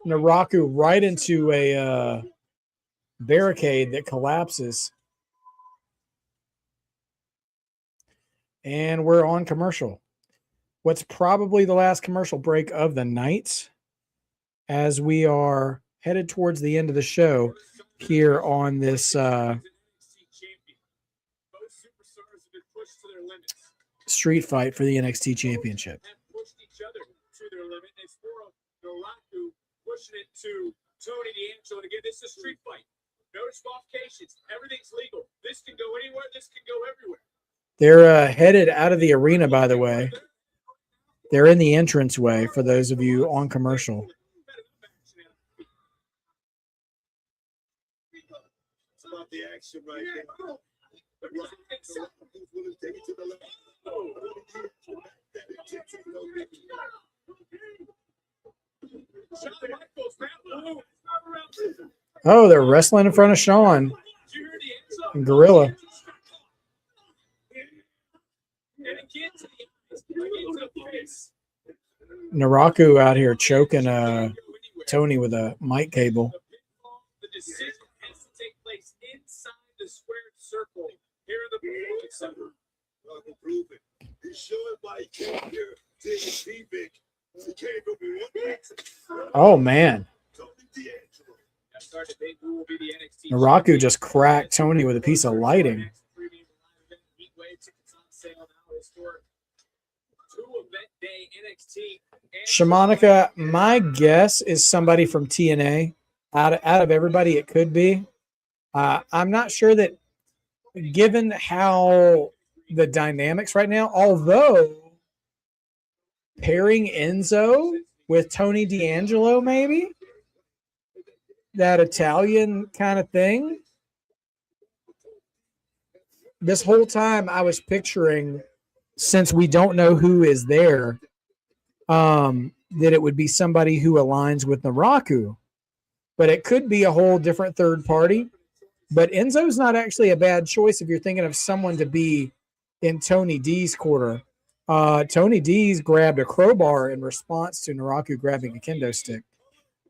Naraku right into a barricade that collapses. And we're on commercial. What's probably the last commercial break of the night as we are headed towards the end of the show here on this street fight for the NXT Championship. Pushed each other to their limit. It's more of Naraku pushing it to Tony D'Angelo. And again, this is a street fight. No disqualifications. Everything's legal. This can go anywhere. This can go everywhere. They're headed out of the arena, by the way. They're in the entranceway for those of you on commercial. It's about the action right there. Who's willing to take it to the left? Oh, they're wrestling in front of Shawn and Gorilla. Naraku out here choking Tony with a mic cable. The decision has to take place inside the squared circle here in the Performance Center. He's showing why he came here to his He came here with one reason. Oh, man. Tony D'Angelo. Naraku just cracked Tony with a piece of lighting. Shamanica, my guess is somebody from TNA. Out of everybody, it could be. I'm not sure that, given how the dynamics right now, although pairing Enzo with Tony D'Angelo, maybe that Italian kind of thing. This whole time I was picturing, since we don't know who is there, that it would be somebody who aligns with Naraku, but it could be a whole different third party. But Enzo's not actually a bad choice if you're thinking of someone to be in Tony D's quarter. Tony D's grabbed a crowbar in response to Naraku grabbing a kendo stick.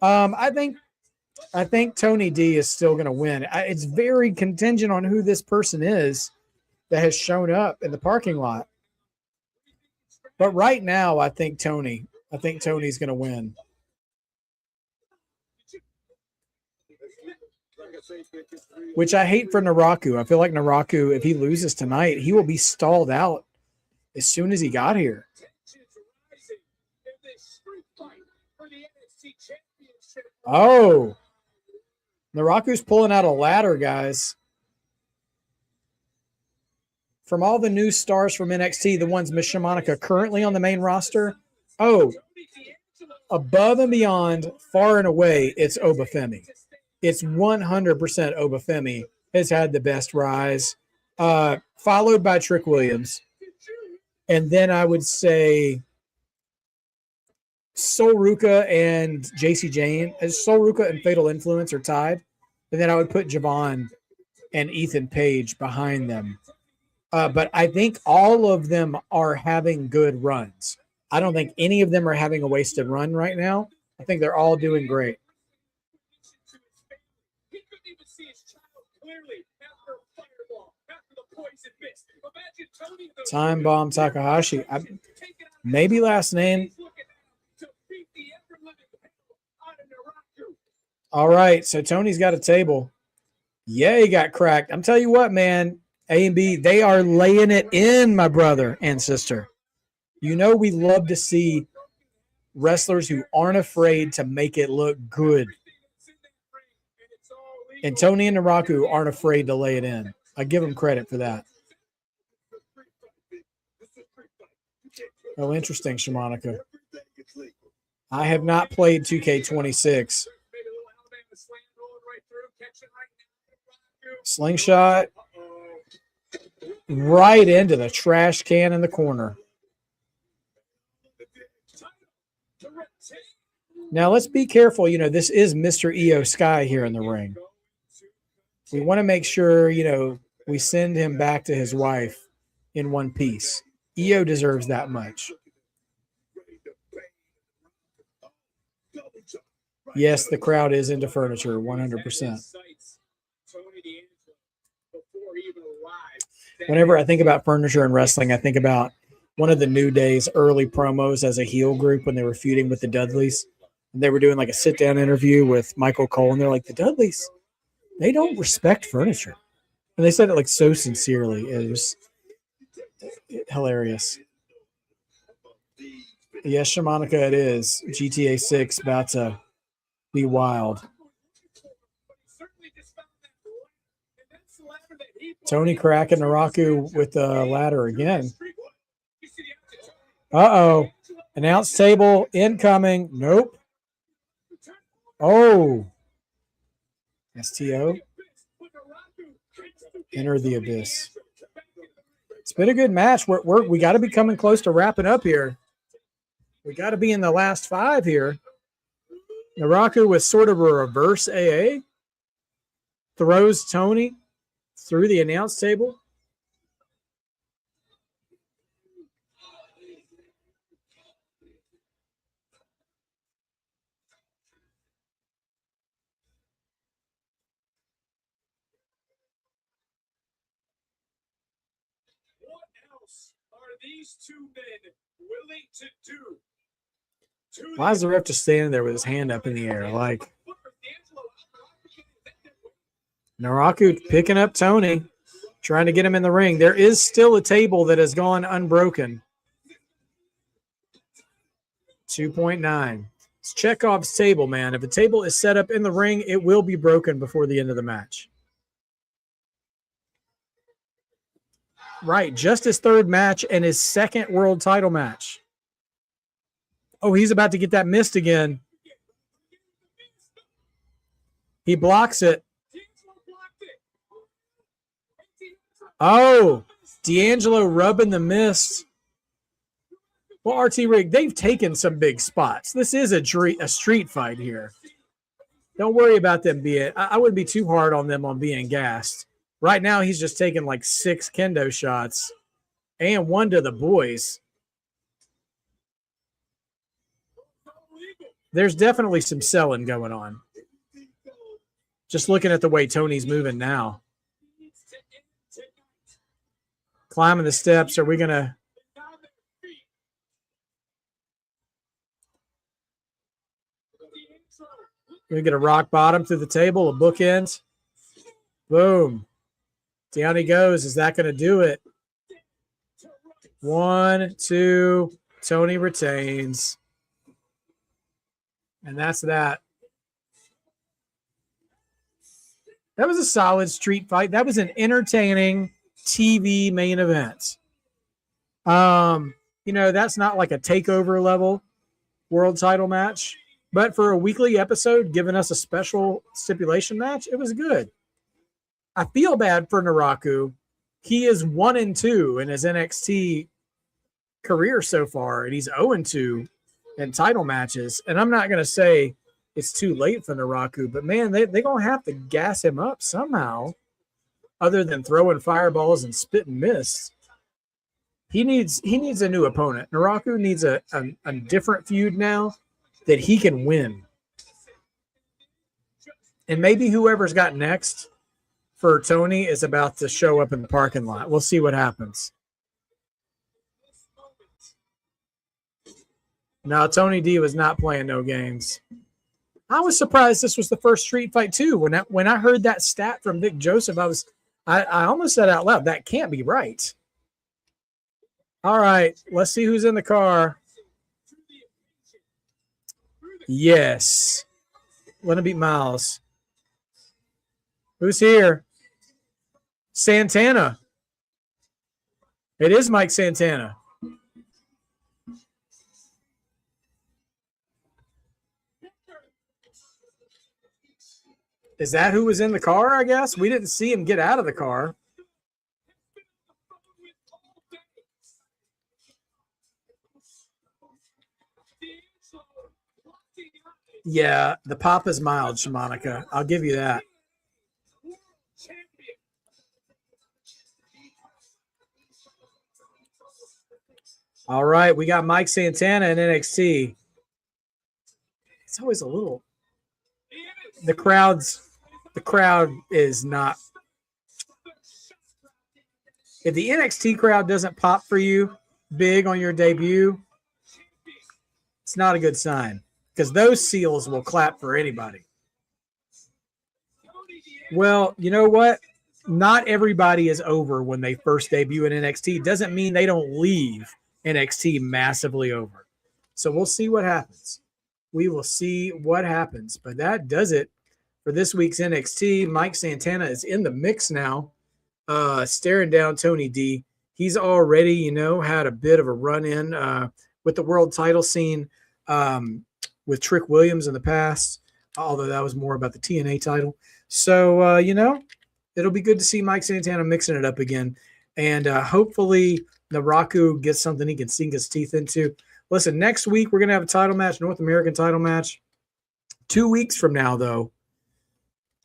I think Tony D is still going to win. It's very contingent on who this person is that has shown up in the parking lot. But right now, I think Tony's going to win. Which I hate for Naraku. I feel like Naraku, if he loses tonight, he will be stalled out as soon as he got here. Oh, Naraku's pulling out a ladder, guys. From all the new stars from NXT, the ones Miss Shamanica currently on the main roster, above and beyond, far and away, it's Obafemi. It's 100% Obafemi has had the best rise, followed by Trick Williams. And then I would say Sol Ruka and JC Jane. Sol Ruka and Fatal Influence are tied. And then I would put Javon and Ethan Page behind them. But I think all of them are having good runs. I don't think any of them are having a wasted run right now. I think they're all doing great. Time Bomb Takahashi. Maybe last name. All right, so Tony's got a table. Yeah, he got cracked. I'm telling you what, man. A and B, they are laying it in, my brother and sister. You know we love to see wrestlers who aren't afraid to make it look good. And Tony and Naraku aren't afraid to lay it in. I give them credit for that. Oh, interesting, Shamanica. I have not played 2K26. Slingshot right into the trash can in the corner. Now, let's be careful. You know, this is Mr. EO Sky here in the ring. We want to make sure, you know, we send him back to his wife in one piece. EO deserves that much. Yes, the crowd is into furniture, 100%. Whenever I think about furniture and wrestling, I think about one of the New Day's early promos as a heel group when they were feuding with the Dudleys. And they were doing like a sit-down interview with Michael Cole, and they're like, the Dudleys, they don't respect furniture. And they said it like so sincerely. It was hilarious. Yes, Shamanica, it is. GTA 6 about to be wild. Tony cracking Naraku with the ladder again. Uh-oh. Announce table incoming. Nope. Oh. STO. Enter the abyss. It's been a good match. We got to be coming close to wrapping up here. We got to be in the last 5 here. Naraku with sort of a reverse AA. Throws Tony through the announce table. What else are these two men willing to do? Why is the ref just standing there with his hand up in the air? Like, Naraku picking up Tony, trying to get him in the ring. There is still a table that has gone unbroken. 2.9. It's Chekhov's table, man. If a table is set up in the ring, it will be broken before the end of the match. Right, just his third match and his second world title match. Oh, he's about to get that missed again. He blocks it. Oh, D'Angelo rubbing the mist. Well, RT Rig, they've taken some big spots. This is a street fight here. Don't worry about them being. I wouldn't be too hard on them on being gassed. Right now, he's just taking like 6 kendo shots and 1 to the boys. There's definitely some selling going on. Just looking at the way Tony's moving now. Climbing the steps. Are we going to... We get a rock bottom through the table, a bookend. Boom. Down he goes. Is that going to do it? 1, 2. Tony retains. And that's that. That was a solid street fight. That was an entertaining TV main event. That's not like a takeover level world title match. But for a weekly episode, giving us a special stipulation match, it was good. I feel bad for Naraku. He is 1-2 in his NXT career so far, and he's 0-2 in title matches. And I'm not going to say it's too late for Naraku, but man, they're going to have to gas him up somehow, other than throwing fireballs and spitting mist. He needs a new opponent. Naraku needs a different feud now that he can win. And maybe whoever's got next for Tony is about to show up in the parking lot. We'll see what happens. No, Tony D was not playing no games. I was surprised this was the first street fight too. When I heard that stat from Vic Joseph, I almost said out loud, that can't be right. All right, let's see who's in the car. Yes. Want to beat Miles. Who's here? Santana. It is Mike Santana. Is that who was in the car, I guess? We didn't see him get out of the car. Yeah, the pop is mild, Shamanica. I'll give you that. All right, we got Mike Santana in NXT. It's always a little... The crowd is not... If the NXT crowd doesn't pop for you big on your debut, it's not a good sign. Because those seals will clap for anybody. Well, you know what? Not everybody is over when they first debut in NXT. Doesn't mean they don't leave NXT massively over. So we'll see what happens. We will see what happens. But that does it for this week's NXT. Mike Santana is in the mix now, staring down Tony D. He's already, had a bit of a run-in with the world title scene. With Trick Williams in the past, although that was more about the TNA title. So, it'll be good to see Mike Santana mixing it up again. And hopefully Naraku gets something he can sink his teeth into. Listen, next week we're going to have a title match, North American title match. 2 weeks from now, though.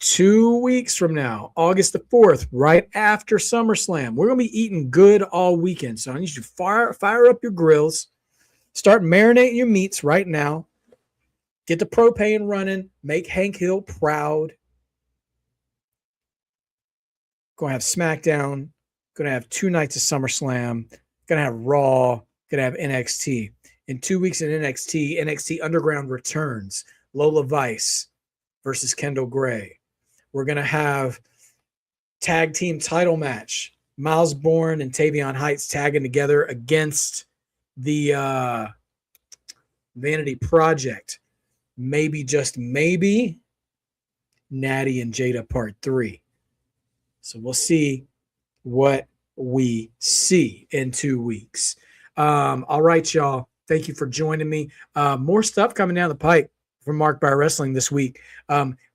2 weeks from now, August the 4th, right after SummerSlam. We're going to be eating good all weekend. So I need you to fire up your grills. Start marinating your meats right now. Get the propane running. Make Hank Hill proud. Going to have SmackDown. Going to have 2 nights of SummerSlam. Going to have Raw. Going to have NXT. In 2 weeks in NXT Underground returns. Lola Vice versus Kendall Gray. We're going to have tag team title match. Miles Bourne and Tavion Heights tagging together against the Vanity Project. Maybe, just maybe, Nattie and Jaida Part 3. So we'll see what we see in 2 weeks. All right, y'all. Thank you for joining me. More stuff coming down the pipe from Mark by Wrestling this week.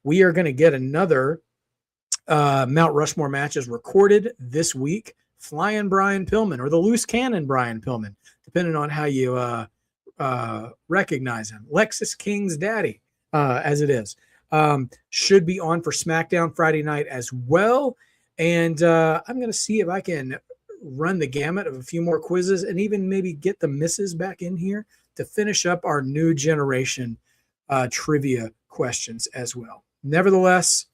We are going to get another Mount Rushmore matches recorded this week. Flying Brian Pillman, or the Loose Cannon Brian Pillman, depending on how you recognize him. Lexus King's daddy, as it is. Should be on for SmackDown Friday night as well. And I'm going to see if I can run the gamut of a few more quizzes and even maybe get the misses back in here to finish up our new generation trivia questions as well. Nevertheless,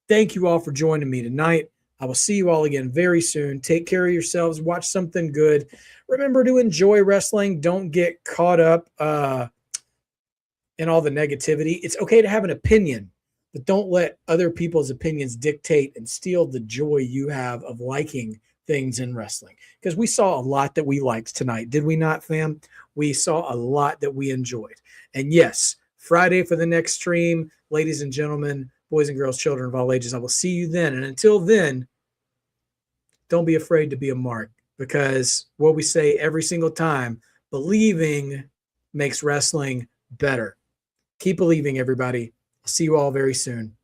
thank you all for joining me tonight. I will see you all again very soon. Take care of yourselves. Watch something good. Remember to enjoy wrestling. Don't get caught up in all the negativity. It's okay to have an opinion, but don't let other people's opinions dictate and steal the joy you have of liking things in wrestling. Because we saw a lot that we liked tonight. Did we not, fam? We saw a lot that we enjoyed. And yes, Friday for the next stream, ladies and gentlemen, boys and girls, children of all ages, I will see you then. And until then, don't be afraid to be a mark, because what we say every single time, believing makes wrestling better. Keep believing, everybody. I'll see you all very soon.